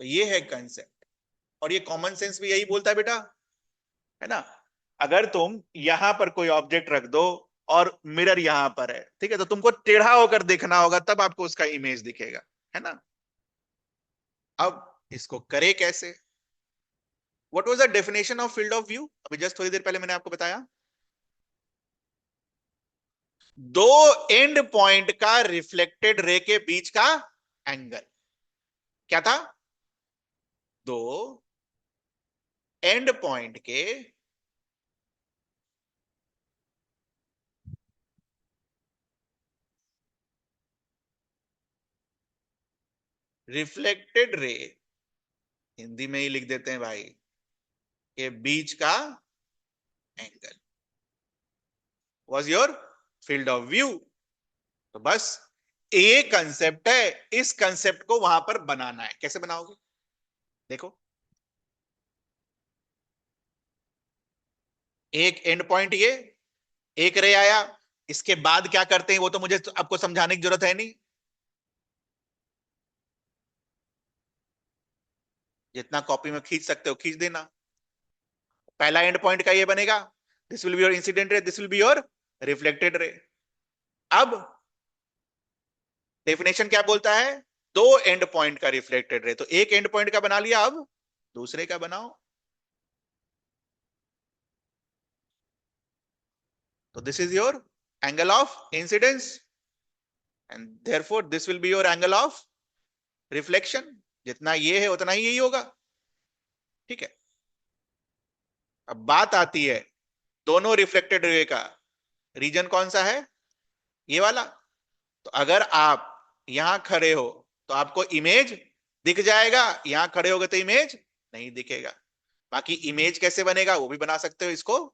तो ये है कंसेप्ट, और ये कॉमन सेंस भी यही बोलता है बेटा, है ना। अगर तुम यहां पर कोई ऑब्जेक्ट रख दो और मिरर यहां पर है, ठीक है, तो तुमको टेढ़ा होकर देखना होगा, तब आपको उसका इमेज दिखेगा, है ना। अब इसको करे कैसे? What was the definition of field of view? अभी जस्ट थोड़ी देर पहले मैंने आपको बताया, दो एंड पॉइंट का रिफ्लेक्टेड रे के बीच का एंगल। क्या था? दो एंड पॉइंट के रिफ्लेक्टेड रे, हिंदी में ही लिख देते हैं भाई, के बीच का angle was your field of view. तो बस ये कंसेप्ट है, इस कंसेप्ट को वहां पर बनाना है। कैसे बनाओगे? देखो, एक एंड पॉइंट ये, एक रे आया, इसके बाद क्या करते हैं वो तो मुझे आपको समझाने की जरूरत है नहीं। जितना कॉपी में खींच सकते हो खींच देना। पहला एंड पॉइंट का ये बनेगा, this will be your incident ray, this will be your reflected ray. अब डेफिनेशन क्या बोलता है? दो एंड पॉइंट का रिफ्लेक्टेड रे। तो एक एंड पॉइंट का बना लिया, अब दूसरे का बनाओ। तो this is your angle of incidence, and therefore this will be your angle of reflection. जितना ये है उतना ही यही होगा। ठीक है। अब बात आती है दोनों रिफ्लेक्टेड रे का रीजन कौन सा है? ये वाला। तो अगर आप यहां खड़े हो तो आपको इमेज दिख जाएगा, यहां खड़े होगे तो इमेज नहीं दिखेगा। बाकी इमेज कैसे बनेगा वो भी बना सकते हो, इसको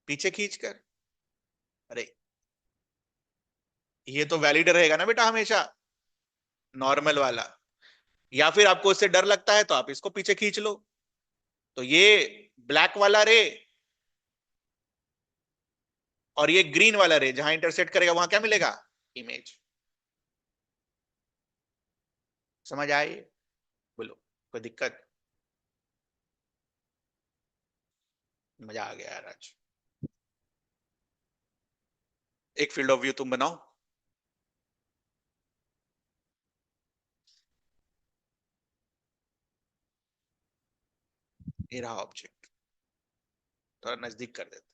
पीछे खींचकर। अरे, ये तो वैलिड रहेगा ना बेटा हमेशा, नॉर्मल वाला। या फिर आपको इससे डर लगता है तो आप इसको पीछे खींच लो। तो ये ब्लैक वाला रे और ये ग्रीन वाला रे जहां इंटरसेक्ट करेगा वहां क्या मिलेगा? इमेज। समझ आए? बोलो, कोई दिक्कत? मजा आ गया यार आज। एक फील्ड ऑफ व्यू तुम बनाओ। ये रहा ऑब्जेक्ट, थोड़ा नजदीक कर देते।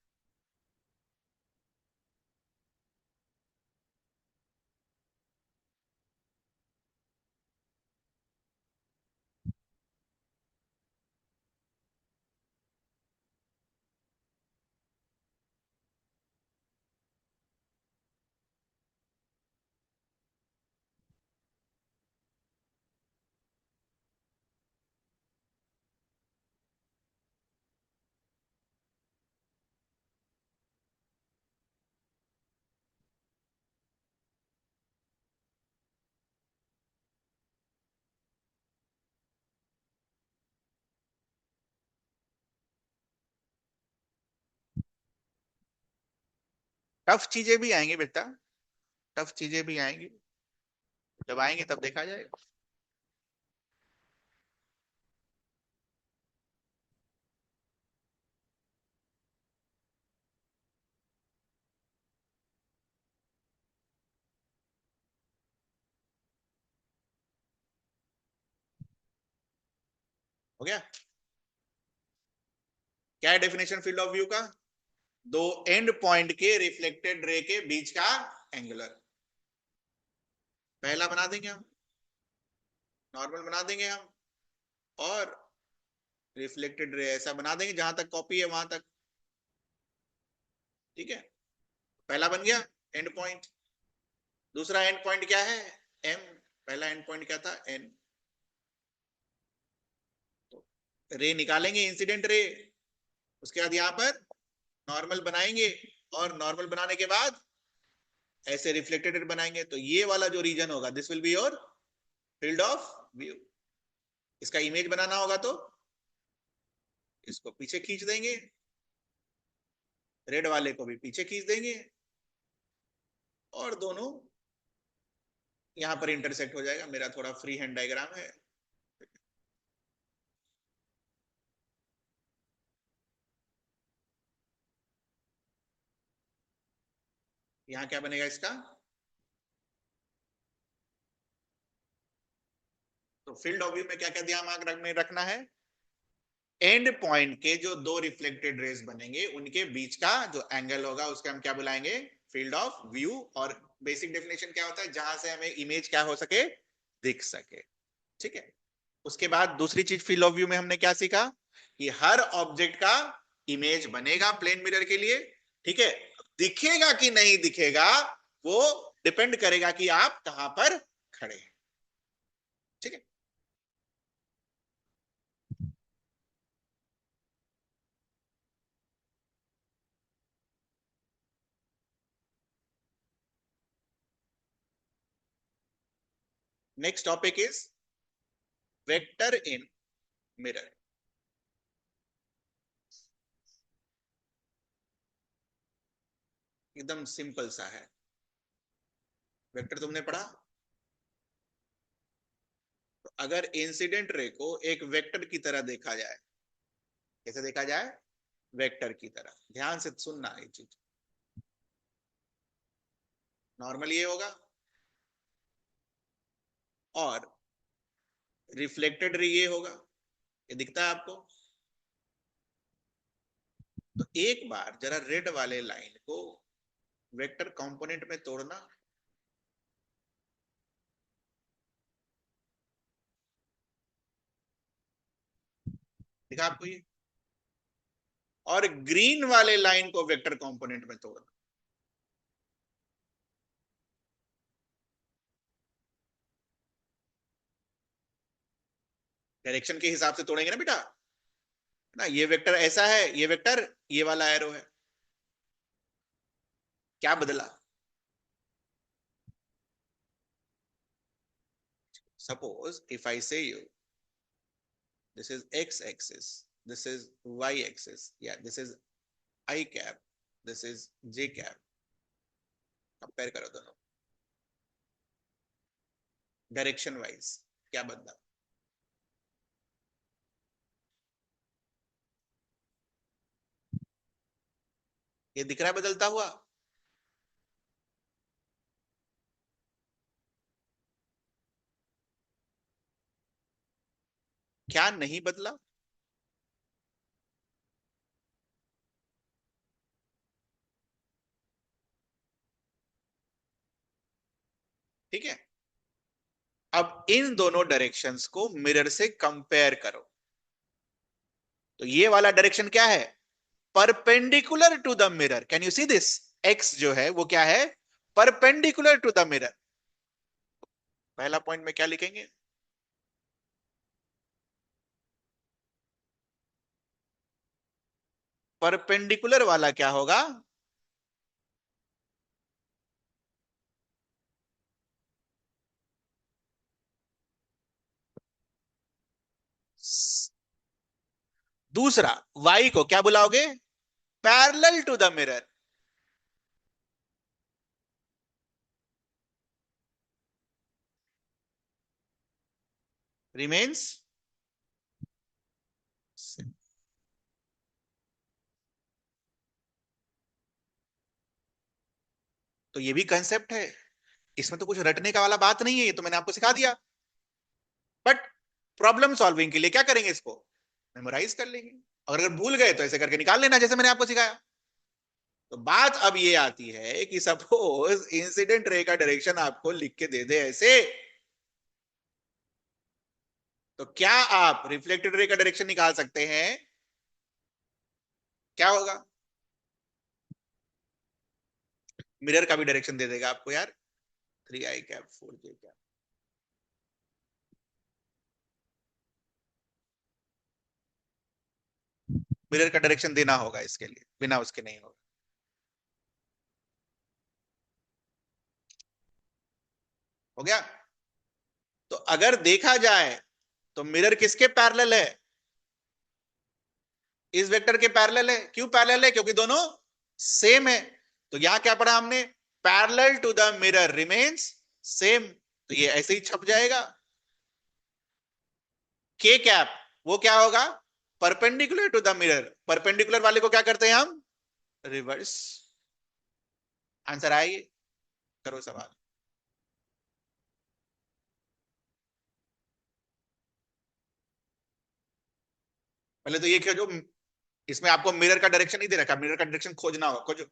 टफ चीजें भी आएंगी बेटा, टफ चीजें भी आएंगी, जब आएंगे तब देखा जाएगा। हो गया? क्या है डेफिनेशन फील्ड ऑफ व्यू का? दो एंड पॉइंट के रिफ्लेक्टेड रे के बीच का एंगुलर, पहला बना देंगे हम, नॉर्मल बना देंगे हम, और रिफ्लेक्टेड रे ऐसा बना देंगे जहां तक कॉपी है वहां तक। ठीक है, पहला बन गया एंड पॉइंट। दूसरा एंड पॉइंट क्या है, एम। पहला एंड पॉइंट क्या था, एन। तो रे निकालेंगे, इंसिडेंट रे, उसके बाद यहां पर नॉर्मल बनाएंगे, और नॉर्मल बनाने के बाद ऐसे रिफ्लेक्टेड बनाएंगे, तो ये वाला जो रीजन होगा this will be your field of view. इसका इमेज बनाना होगा तो इसको पीछे खींच देंगे, रेड वाले को भी पीछे खींच देंगे, और दोनों यहां पर इंटरसेक्ट हो जाएगा। मेरा थोड़ा फ्री हैंड डायग्राम है। यहां क्या बनेगा इसका, तो फील्ड ऑफ व्यू में क्या क्या ध्यान में रखना है, एंड पॉइंट के जो दो रिफ्लेक्टेड रेज बनेंगे उनके बीच का जो एंगल होगा उसके हम क्या बुलाएंगे, फील्ड ऑफ व्यू। और बेसिक डेफिनेशन क्या होता है, जहां से हमें इमेज क्या हो सके, दिख सके। ठीक है, उसके बाद दूसरी चीज फील्ड ऑफ व्यू में हमने क्या सीखा, कि हर ऑब्जेक्ट का इमेज बनेगा प्लेन मिरर के लिए। ठीक है, दिखेगा कि नहीं दिखेगा वो डिपेंड करेगा कि आप कहां पर खड़े हैं। ठीक है, next topic is vector in mirror. एकदम सिंपल सा है। वेक्टर तुमने पढ़ा, तो अगर इंसिडेंट रे को एक वेक्टर की तरह देखा जाए, कैसे देखा जाए, वेक्टर की तरह, ध्यान से सुनना ये चीज। नॉर्मल ये होगा, और रिफ्लेक्टेड रे ये होगा, ये दिखता है आपको। तो एक बार जरा रेड वाले लाइन को वेक्टर कंपोनेंट में तोड़ना, दिखा आपको ये, और ग्रीन वाले लाइन को वेक्टर कंपोनेंट में तोड़ना। डायरेक्शन के हिसाब से तोड़ेंगे ना बेटा, ना ये वेक्टर ऐसा है, ये वेक्टर ये वाला एरो है, क्या बदला। सपोज इफ आई से you this is x axis, this is y axis, yeah, this is I cap, this is j cap, compare करो दोनों डायरेक्शन वाइज, क्या बदला। ये दिख रहा है बदलता हुआ, क्या नहीं बदला। ठीक है, अब इन दोनों डायरेक्शंस को मिरर से कंपेयर करो, तो ये वाला डायरेक्शन क्या है, perpendicular to the mirror. Can you see this, X जो है वो क्या है, परपेंडिकुलर टू द मिरर। पहला पॉइंट में क्या लिखेंगे, परपेंडिकुलर वाला क्या होगा, दूसरा y को क्या बुलाओगे, parallel to the mirror. Remains, तो ये भी कंसेप्ट है, इसमें तो कुछ रटने का वाला बात नहीं है, ये तो मैंने आपको सिखा दिया। बट प्रॉब्लम सॉल्विंग के लिए क्या करेंगे, इसको मेमोराइज कर लेंगे, और अगर भूल गए तो ऐसे करके निकाल लेना जैसे मैंने आपको सिखाया। तो बात अब ये आती है कि सपोज इंसिडेंट रे का डायरेक्शन आपको लिख के दे दे ऐसे, तो क्या आप रिफ्लेक्टेड रे का डायरेक्शन निकाल सकते हैं? क्या होगा? मिरर का भी डायरेक्शन दे देगा आपको यार, 3i cap 4j cap. Mirror का डायरेक्शन देना होगा इसके लिए, बिना उसके नहीं होगा। हो गया? तो अगर देखा जाए तो मिरर किसके पैरेलल है? इस वेक्टर के पैरेलल है। क्यों पैरेलल है? क्योंकि दोनों सेम है। तो यहां क्या पढ़ा हमने? Parallel to the mirror remains same. तो ये ऐसे ही छप जाएगा। के कैप वो क्या होगा? Perpendicular to the mirror. Perpendicular वाले को क्या करते हैं हम? रिवर्स। आंसर आएगी? करो सवाल। पहले तो ये खोजो, इसमें आपको मिरर का डायरेक्शन नहीं दे रखा, मिरर का डायरेक्शन खोजना होगा, खोजो।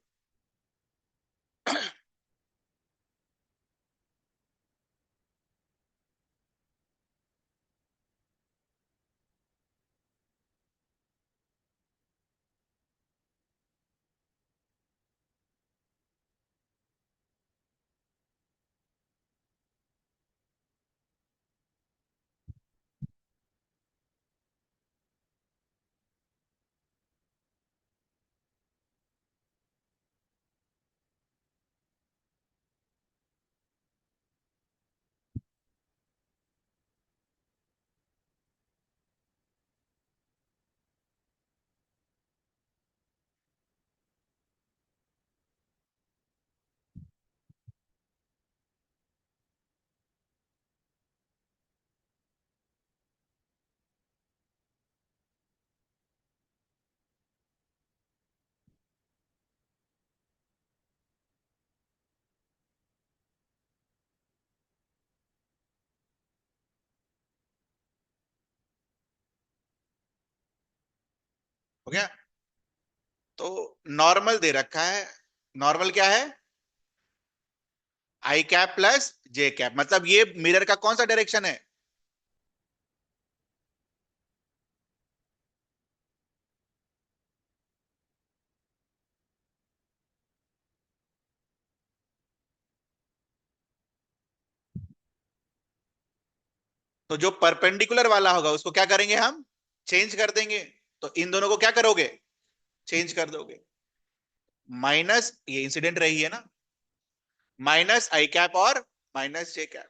हो गया? तो नॉर्मल दे रखा है। नॉर्मल क्या है? i cap plus j cap, मतलब ये मिरर का कौन सा डायरेक्शन है? तो जो परपेंडिकुलर वाला होगा उसको क्या करेंगे हम? चेंज कर देंगे। तो इन दोनों को क्या करोगे? चेंज कर दोगे। माइनस, ये इंसिडेंट रही है ना, माइनस i कैप और माइनस j कैप।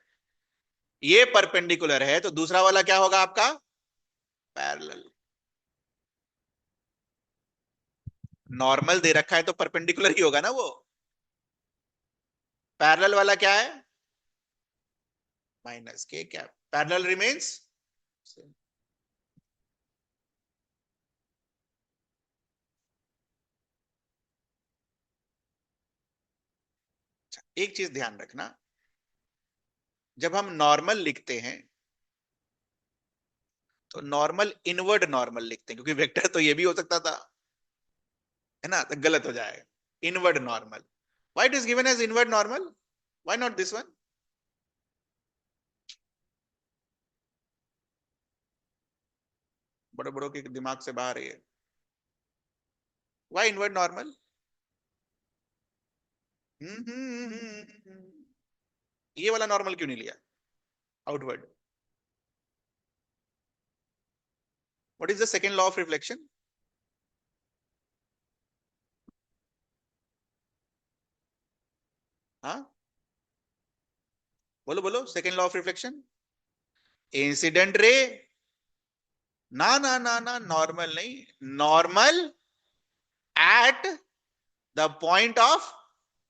ये परपेंडिकुलर है तो दूसरा वाला क्या होगा आपका? पैरेलल। नॉर्मल दे रखा है तो परपेंडिकुलर ही होगा ना वो। पैरेलल वाला क्या है? Minus k cap. Parallel remains. एक चीज ध्यान रखना, जब हम नॉर्मल लिखते हैं तो नॉर्मल इनवर्ड नॉर्मल लिखते हैं, क्योंकि वेक्टर तो ये भी हो सकता था, है ना, तो गलत हो जाएगा। Inward normal. Why it is given as inward normal? Why not this one? बड़े बड़ों के दिमाग से बाहर है ये। Why inward normal? ये वाला नॉर्मल क्यों नहीं लिया? Outward. What is the second law of reflection? हाँ, बोलो बोलो, second law of reflection. Incident ray, ना ना ना ना, नॉर्मल नहीं, normal at the point of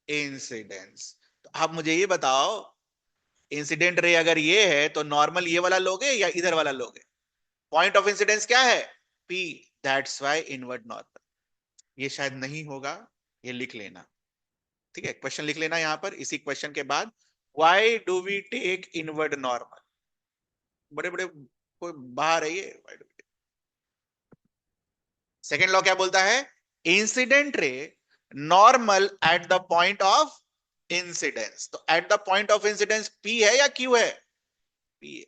incidence. तो आप मुझे ये बताओ, इंसिडेंट रे अगर ये है तो नॉर्मल ये वाला लोगे या इधर वाला लोगे? पॉइंट ऑफ इंसिडेंस क्या है? P। That's why inward normal. ये शायद नहीं होगा, ये लिख लेना। ठीक है, क्वेश्चन लिख लेना यहां पर, इसी क्वेश्चन के बाद। Why do we take inward normal? बड़े बड़े कोई बाहर है ये। सेकेंड लॉ क्या बोलता है? Incident ray normal at the point of incidence. तो at the point of incidence P है या क्यू है? पी है।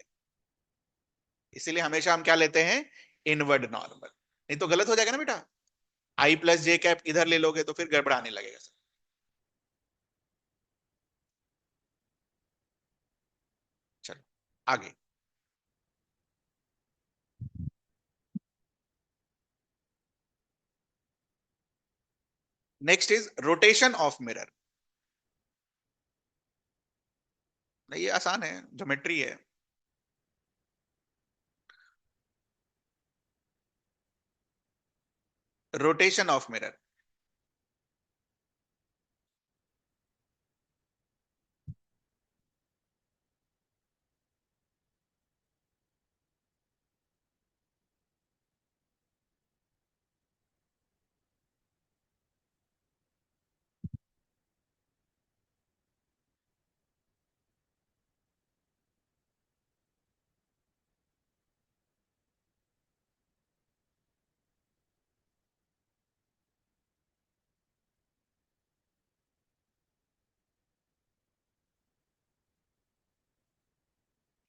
इसीलिए हमेशा हम क्या लेते हैं? Inward normal. नहीं तो गलत हो जाएगा ना बेटा। आई प्लस जे कैप इधर ले लोगे तो फिर गड़बड़ाने लगेगा सब। चलो आगे। Next is rotation of mirror. नहीं ये आसान है, ज्योमेट्री है। Rotation of mirror.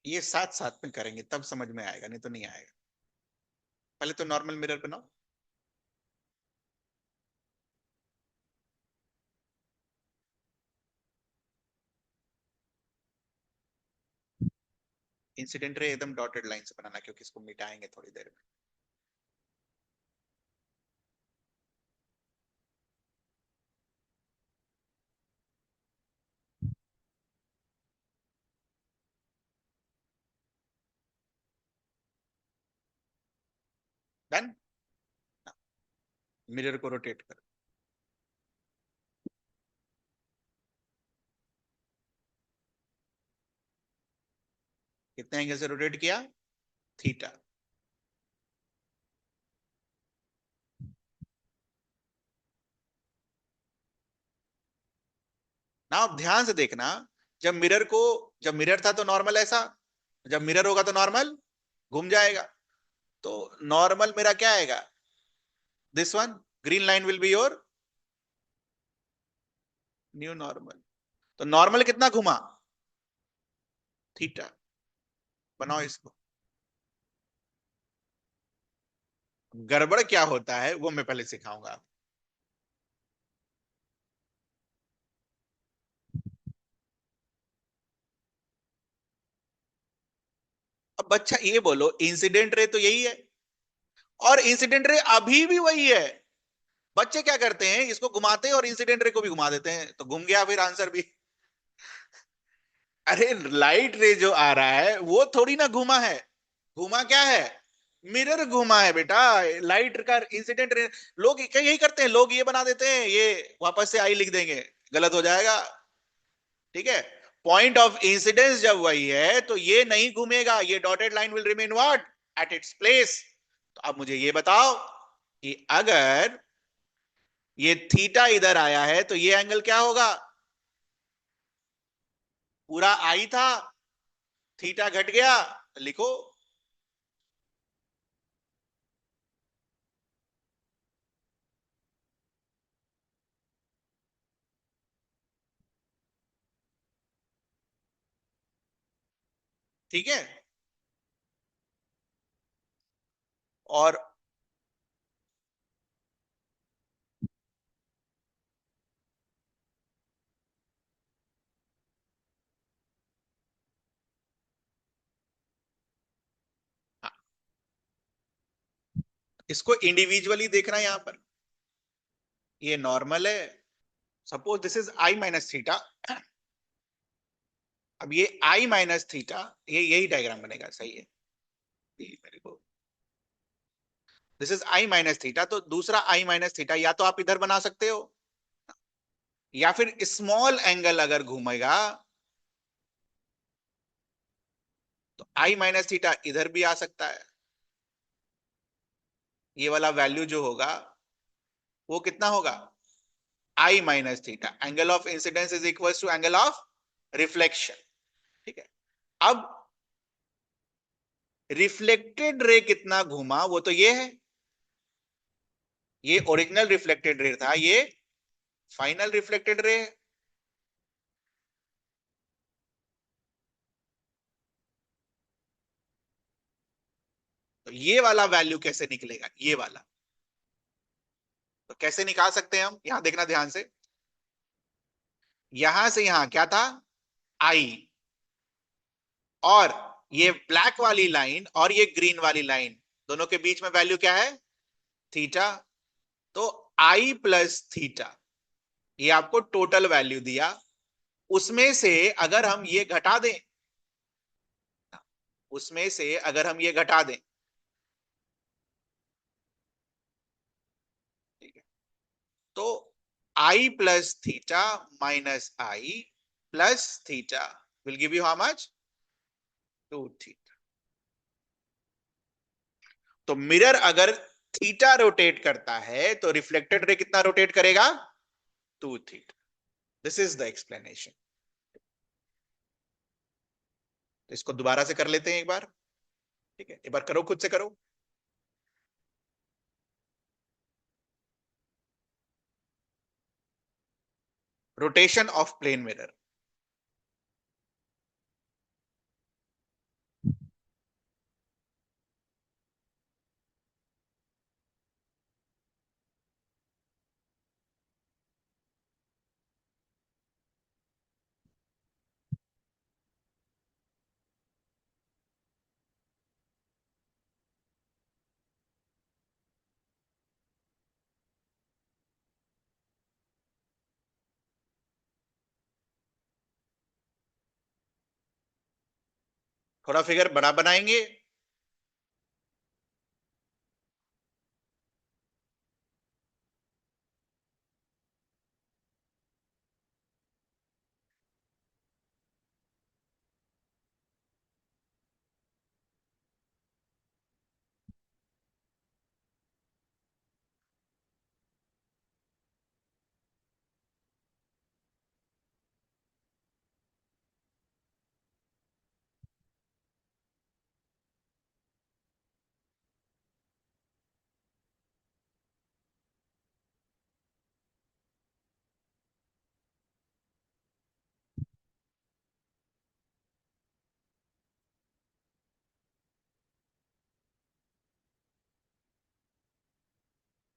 ये साथ साथ में करेंगे तब समझ में आएगा, नहीं तो नहीं आएगा। पहले तो नॉर्मल मिरर बनाओ। इंसिडेंट रे एकदम डॉटेड लाइन से बनाना, क्योंकि इसको मिटाएंगे थोड़ी देर में। डन। मिरर को रोटेट कर। कितने एंगल से रोटेट किया? थीटा। ना आप ध्यान से देखना। जब मिरर को, जब मिरर था तो नॉर्मल ऐसा, जब मिरर होगा तो नॉर्मल घूम जाएगा। तो नॉर्मल मेरा क्या आएगा? This one, green line will be your new normal. तो नॉर्मल कितना घुमा? थीटा। बनाओ इसको। गड़बड़ क्या होता है वो मैं पहले सिखाऊंगा। अब बच्चा ये बोलो, इंसिडेंट रे तो यही है, और इंसिडेंट रे अभी भी वही है। बच्चे क्या करते हैं, इसको घुमाते हैं और इंसिडेंट रे को भी घुमा देते हैं, तो घूम गया फिर आंसर भी। अरे लाइट रे जो आ रहा है वो थोड़ी ना घुमा है। घुमा क्या है? मिरर घुमा है बेटा। लाइट का इंसिडेंट रे। लोग क्या यही करते हैं, लोग ये बना देते हैं, ये वापस से आई लिख देंगे, गलत हो जाएगा। ठीक है। पॉइंट ऑफ इंसिडेंस जब वही है तो ये नहीं घूमेगा, ये dotted line will remain what? At its place. तो अब मुझे ये बताओ कि अगर ये थीटा इधर आया है तो ये एंगल क्या होगा? पूरा आई था, थीटा घट गया, लिखो। ठीक है। और हाँ, इसको इंडिविजुअली देखना है यहां पर। ये नॉर्मल है। Suppose this is I minus theta. अब ये आई माइनस थीटा, ये यही डायग्राम बनेगा, सही है। ये मेरे को, this is I minus theta, तो दूसरा आई माइनस थीटा या तो आप इधर बना सकते हो, या फिर स्मॉल एंगल अगर घूमेगा तो आई माइनस थीटा इधर भी आ सकता है। ये वाला वैल्यू जो होगा वो कितना होगा? I minus theta. Angle of incidence is equal to angle of reflection. ठीक है। अब रिफ्लेक्टेड रे कितना घूमा वो तो ये है, ये ओरिजिनल रिफ्लेक्टेड रे था, ये फाइनल रिफ्लेक्टेड रे, तो ये वाला वैल्यू कैसे निकलेगा, ये वाला, तो कैसे निकाल सकते हैं हम, यहां देखना ध्यान से, यहां से यहां क्या था, आई, और ये ब्लैक वाली लाइन और ये ग्रीन वाली लाइन, दोनों के बीच में वैल्यू क्या है, थीटा। तो आई प्लस थीटा, ये आपको टोटल वैल्यू दिया, उसमें से अगर हम ये घटा दें, उसमें से अगर हम ये घटा दें, ठीक है, तो I plus theta minus I plus theta will give you how much, 2 theta. तो मिरर अगर थीटा रोटेट करता है तो रिफ्लेक्टेड रे कितना रोटेट करेगा, 2 theta. This is the explanation. तो इसको दोबारा से कर लेते हैं एक बार, ठीक है, एक बार करो, खुद से करो। रोटेशन ऑफ प्लेन मिरर, थोड़ा फिगर बड़ा बनाएंगे।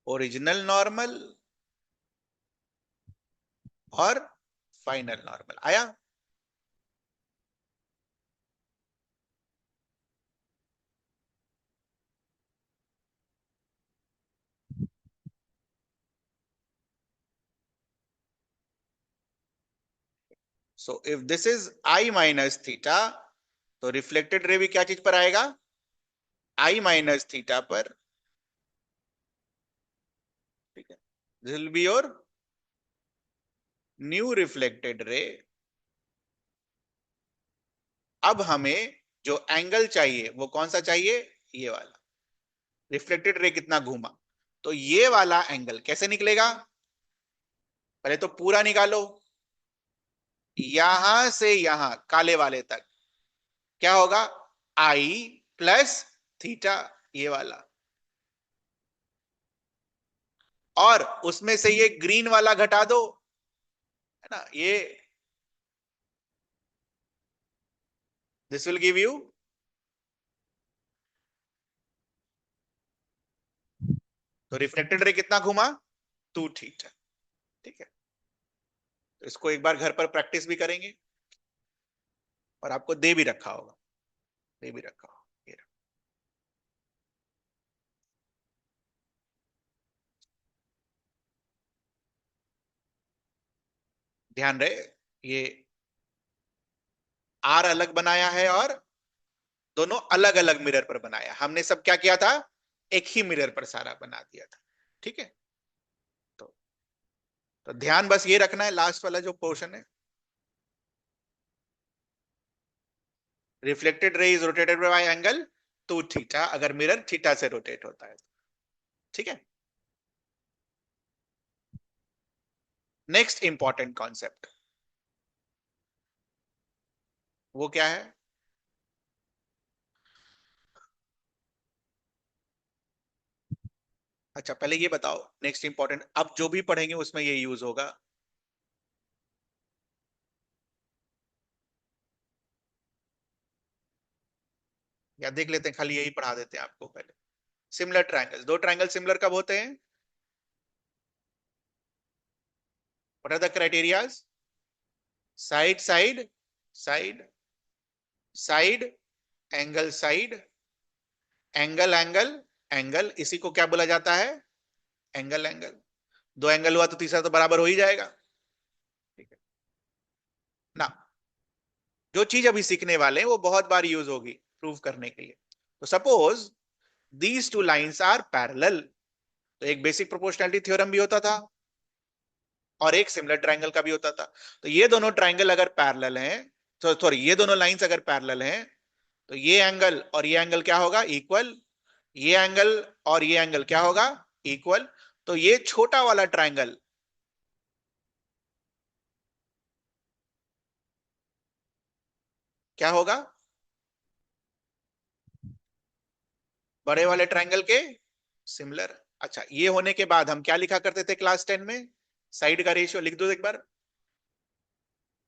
ओरिजिनल नॉर्मल और फाइनल नॉर्मल आया। So if this is I minus theta, तो रिफ्लेक्टेड रे भी क्या चीज पर आएगा, आई माइनस थीटा पर, ठीक है, this will be your new reflected ray. अब हमें जो एंगल चाहिए वो कौन सा चाहिए, ये वाला, रिफ्लेक्टेड रे कितना घूमा, तो ये वाला एंगल कैसे निकलेगा, पहले तो पूरा निकालो, यहां से यहां काले वाले तक क्या होगा, आई प्लस थीटा, ये वाला, और उसमें से ये ग्रीन वाला घटा दो, है ना, ये, दिस विल गिव यू, तो रिफ्लेक्टेड रे कितना घुमा, 2 थीटा, ठीक है। तो इसको एक बार घर पर प्रैक्टिस भी करेंगे, और आपको दे भी रखा होगा, दे भी रखा होगा, ये रहा। ध्यान रहे, ये आर अलग बनाया है और दोनों अलग अलग मिरर पर बनाया, हमने सब क्या किया था, एक ही मिरर पर सारा बना दिया था, ठीक है। तो, तो ध्यान बस ये रखना है, लास्ट वाला जो पोर्शन है, reflected ray is rotated bye angle 2 theta, अगर मिरर थीटा से रोटेट होता है, ठीक है। नेक्स्ट इंपॉर्टेंट कॉन्सेप्ट, वो क्या है, अच्छा पहले ये बताओ, नेक्स्ट इंपॉर्टेंट, अब जो भी पढ़ेंगे उसमें ये यूज होगा, या देख लेते हैं, खाली यही पढ़ा देते हैं आपको पहले। सिमिलर ट्रायंगल, दो ट्रायंगल सिमिलर कब होते हैं? What are the criterias? Side side side, side angle side, angle angle angle, इसी को क्या बोला जाता है? Angle angle. दो एंगल हुआ तो तीसरा तो बराबर हो ही जाएगा। ठीक है ना? जो चीज अभी सीखने वाले हैं वो बहुत बार यूज होगी प्रूव करने के लिए। तो suppose these two lines are parallel, तो एक बेसिक प्रोपोर्शनैलिटी थ्योरम भी होता था और एक सिमिलर ट्रायंगल का भी होता था। तो ये दोनों ट्रायंगल अगर पैरेलल हैं, तो सॉरी ये दोनों लाइंस अगर पैरेलल हैं, तो ये एंगल और ये एंगल क्या होगा? इक्वल। ये एंगल और ये एंगल क्या होगा? इक्वल। तो ये छोटा वाला ट्रायंगल क्या होगा? बड़े वाले ट्रायंगल के सिमिलर। अच्छा, ये होने के बाद हम क्या लिखा करते थे क्लास 10 में? साइड का रेशियो लिख दो एक बार,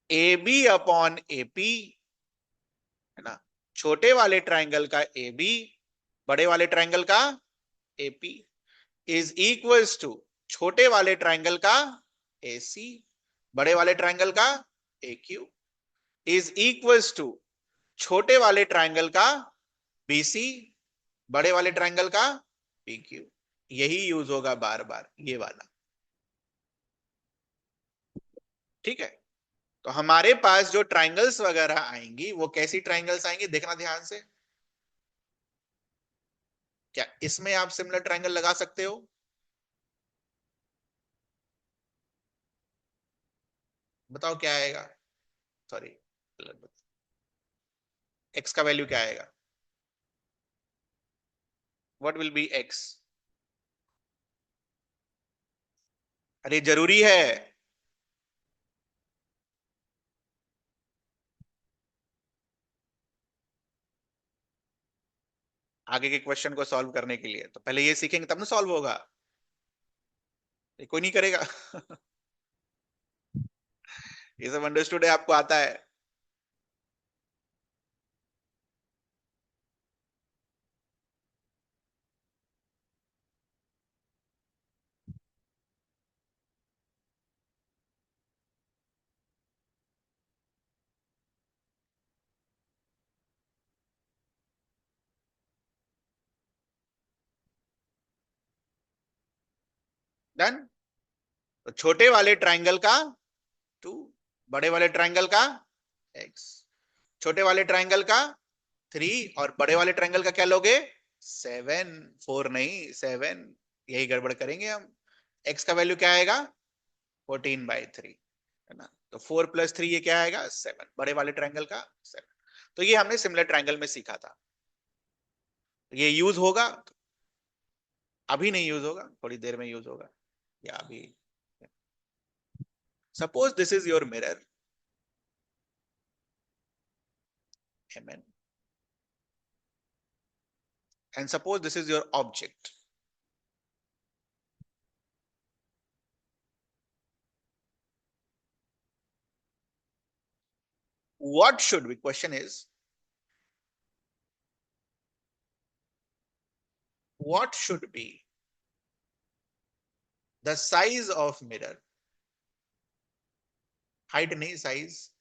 ए बी अपॉन एपी, है ना? छोटे वाले ट्रायंगल का ए बी, बड़े वाले ट्रायंगल का एपी इज इक्वल्स टू छोटे वाले ट्रायंगल का ए सी, बड़े वाले ट्रायंगल का ए क्यू इज इक्वल्स टू छोटे वाले ट्रायंगल का बी सी, बड़े वाले ट्रायंगल का पी क्यू। यही यूज होगा बार बार, ये वाला। ठीक है? तो हमारे पास जो ट्रायंगल्स वगैरह आएंगी वो कैसी ट्रायंगल्स आएंगी, देखना ध्यान से। क्या इसमें आप सिमिलर ट्रायंगल लगा सकते हो? बताओ क्या आएगा? सॉरी, एक्स का वैल्यू क्या आएगा? What will B x? अरे जरूरी है। आगे के क्वेश्चन को सॉल्व करने के लिए तो पहले ये सीखेंगे तब ना सॉल्व होगा। ये कोई नहीं करेगा। ये सब अंडरस्टूड है, आपको आता है। डन। तो छोटे वाले ट्रायंगल का 2, बड़े वाले ट्रायंगल का x, छोटे वाले ट्रायंगल का 3 और बड़े वाले ट्रायंगल का क्या लोगे? 7। 4 नहीं, 7। यही गड़बड़ करेंगे हम। x का वैल्यू क्या आएगा? 14/3, है ना? तो 4 + 3 ये क्या आएगा? 7, बड़े वाले ट्रायंगल का 7। तो ये हमने सिमिलर ट्रायंगल में सीखा था। ये यूज होगा, अभी नहीं यूज होगा, थोड़ी देर में यूज होगा, या अभी। Suppose this is your mirror, mn, and suppose this is your object. What should be, question is, what should be the size of mirror? Height nahi, size,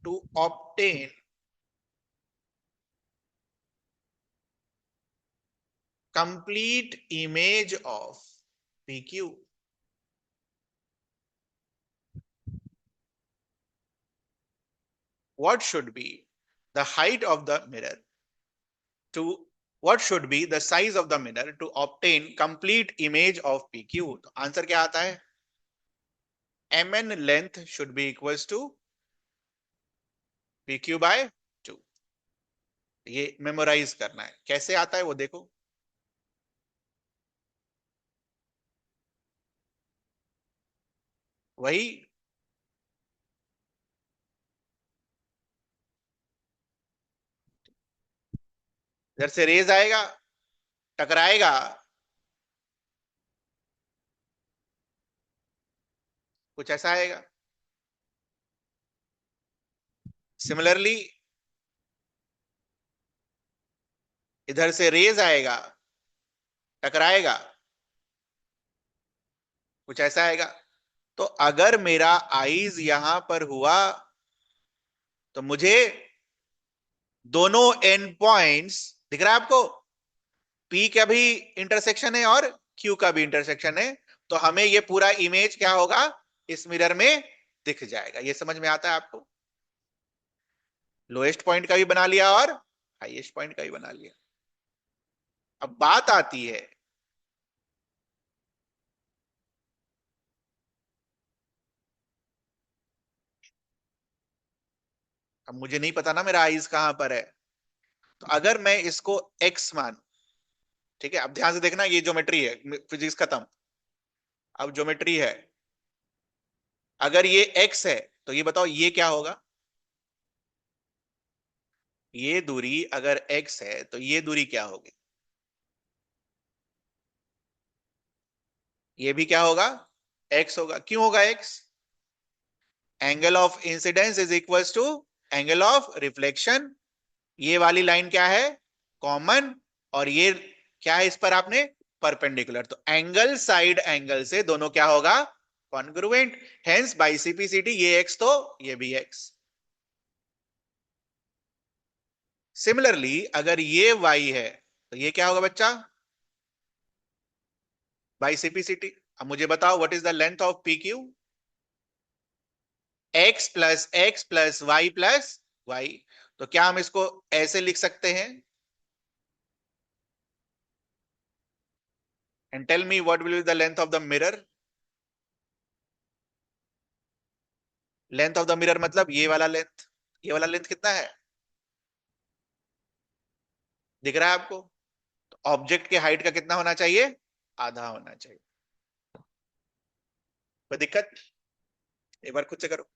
to obtain complete image of PQ. What should be the height of the mirror to, what should be the size of the mirror to obtain complete image of PQ? तो answer क्या आता है? mn length should be equals to PQ/2। ये memorise करना है, कैसे आता है वो देखो। वही, इधर से रेज आएगा, टकराएगा, कुछ ऐसा आएगा। सिमिलरली इधर से रेज आएगा, टकराएगा, कुछ ऐसा आएगा। तो अगर मेरा आईज यहां पर हुआ तो मुझे दोनों एंड पॉइंट्स, दिख रहा है आपको, पी का भी इंटरसेक्शन है और क्यू का भी इंटरसेक्शन है, तो हमें ये पूरा इमेज क्या होगा, इस मिरर में दिख जाएगा। ये समझ में आता है आपको? लोएस्ट पॉइंट का भी बना लिया और हाईएस्ट पॉइंट का भी बना लिया। अब बात आती है, अब मुझे नहीं पता ना मेरा आईज कहां पर है, तो अगर मैं इसको एक्स मान, ठीक है, अब ध्यान से देखना, ये ज्योमेट्री है, फिजिक्स खत्म, अब ज्योमेट्री है। अगर ये एक्स है तो ये बताओ ये क्या होगा? ये दूरी अगर एक्स है तो ये दूरी क्या होगी? ये भी क्या होगा? एक्स होगा। क्यों होगा X? Angle of incidence is equal to angle of reflection. ये वाली लाइन क्या है? कॉमन। और ये क्या है इस पर आपने? परपेंडिकुलर। तो एंगल साइड एंगल से दोनों क्या होगा? कॉन्ग्रुएंट। हेंस बाई सीपीसीटी ये एक्स तो ये भी एक्स। सिमिलरली अगर ये वाई है तो ये क्या होगा बच्चा? By CPCT. अब मुझे बताओ what is the length of P Q? X plus Y plus Y. तो क्या हम इसको ऐसे लिख सकते हैं? And tell me what will be the length of the mirror? Length of the mirror मतलब ये वाला लेंथ। ये वाला लेंथ कितना है? दिख रहा है आपको? तो ऑब्जेक्ट के हाइट का कितना होना चाहिए? आधा होना चाहिए। कोई दिक्कत? एक बार खुद से करो।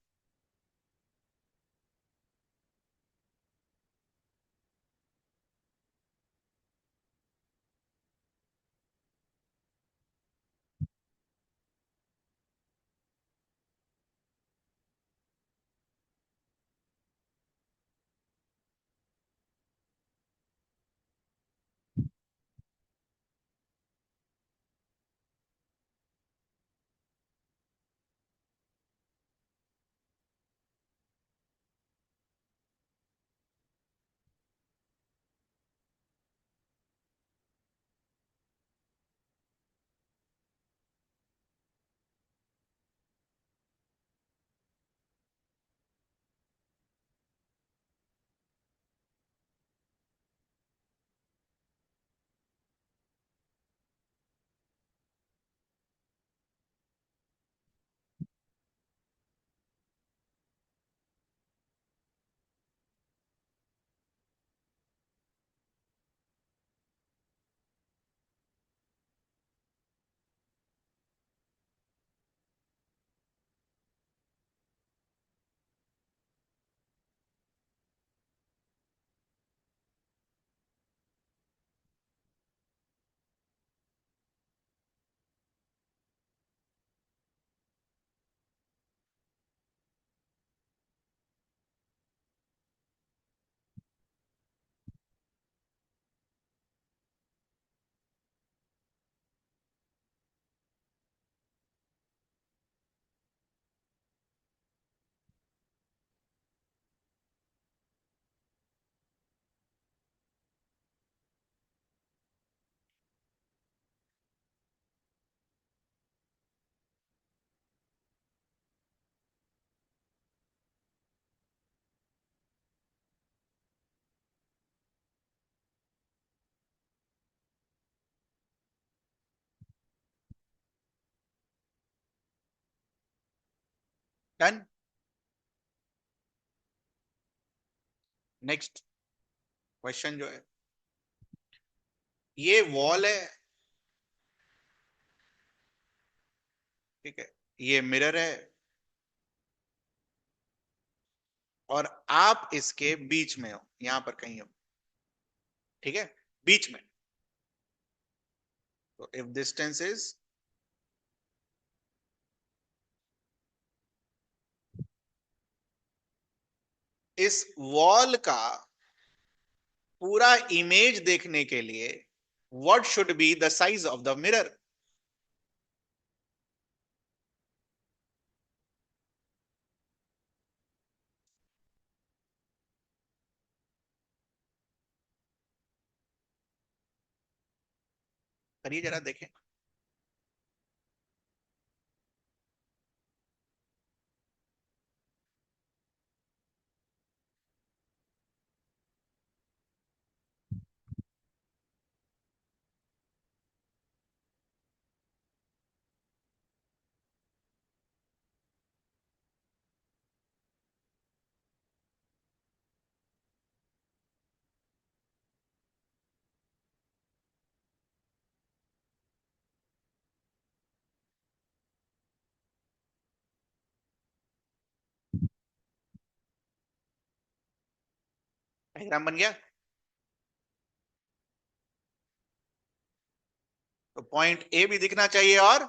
डन। नेक्स्ट क्वेश्चन जो है, ये वॉल है, ठीक है, ये मिरर है, और आप इसके बीच में हो, यहां पर कहीं हो, ठीक है, बीच में। तो इफ डिस्टेंस इज, इस वॉल का पूरा इमेज देखने के लिए what should be the size of the mirror? करिए जरा देखें। डायग्राम बन गया। तो पॉइंट ए भी दिखना चाहिए और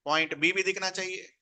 पॉइंट बी भी दिखना चाहिए।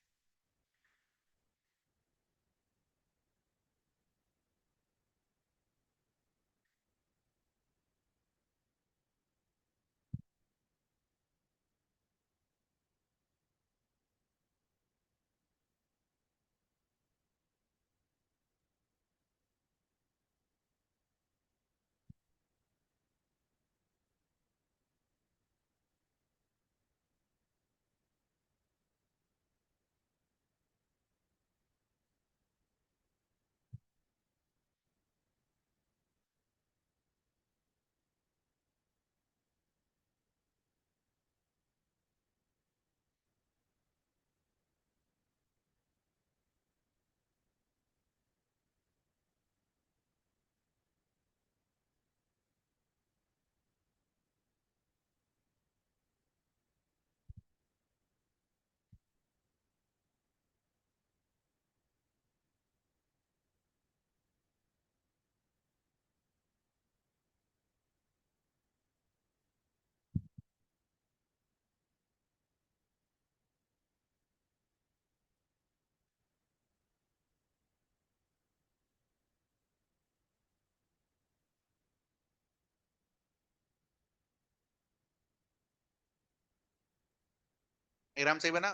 डायग्राम सही बना?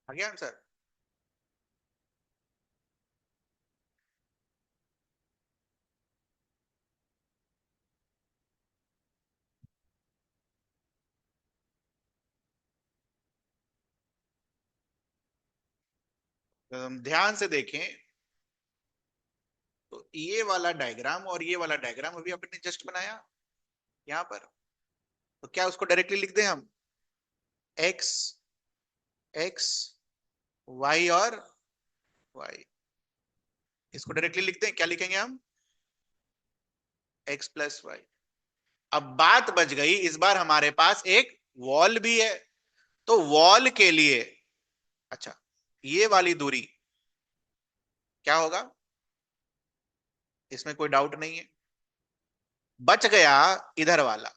आ गया आंसर? ध्यान से देखें। तो ये वाला डायग्राम और ये वाला डायग्राम अभी आपने जस्ट बनाया यहां पर। तो क्या उसको डायरेक्टली लिख दें हम? एक्स, एक्स, वाई और वाई। इसको डायरेक्टली लिखते हैं, क्या लिखेंगे हम? X plus Y. अब बात बच गई, इस बार हमारे पास एक वॉल भी है। तो वॉल के लिए, अच्छा, ये वाली दूरी क्या होगा? इसमें कोई डाउट नहीं है। बच गया इधर वाला।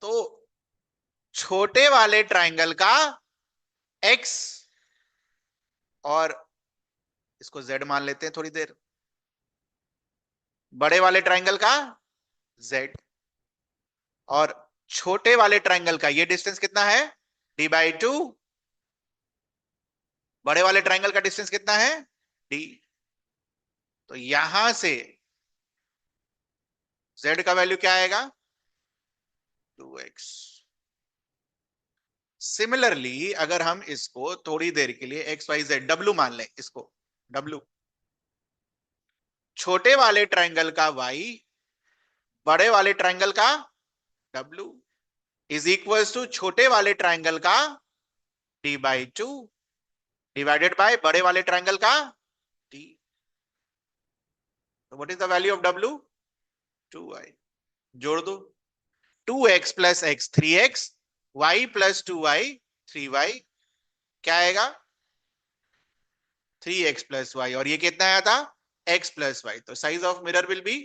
तो छोटे वाले ट्राइंगल का एक्स, और इसको जेड मान लेते हैं थोड़ी देर, बड़े वाले ट्राइंगल का जेड, और छोटे वाले ट्राइंगल का ये डिस्टेंस कितना है? d/2। बड़े वाले ट्राइंगल का डिस्टेंस कितना है? d। तो यहां से z का वैल्यू क्या आएगा? 2x। सिमिलरली अगर हम इसको थोड़ी देर के लिए एक्स वाई जेड डब्ल्यू मान लें, इसको w, छोटे वाले ट्राइंगल का y, बड़े वाले ट्राइंगल का w, इज इक्वल टू छोटे वाले ट्राइंगल का d/2 डिवाइडेड बाय बड़े वाले ट्राइंगल का d। What is the value of w? 2y। जोड़ दो। 2x plus x 3x, y plus 2y 3y। क्या आएगा? 3x प्लस वाई, और ये कितना आया था? x plus Y. तो size of mirror will be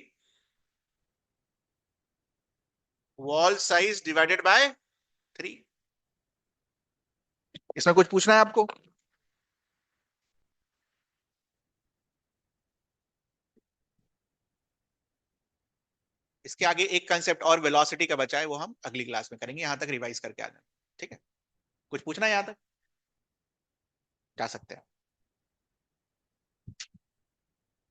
wall size divided by 3। इसमें कुछ पूछना है आपको? इसके आगे एक कंसेप्ट और वेलोसिटी का बचा है, वो हम अगली क्लास में करेंगे, यहां तक रिवाइज करके आ जाए। ठीक है, कुछ पूछना है यहां तक, जा सकते हैं।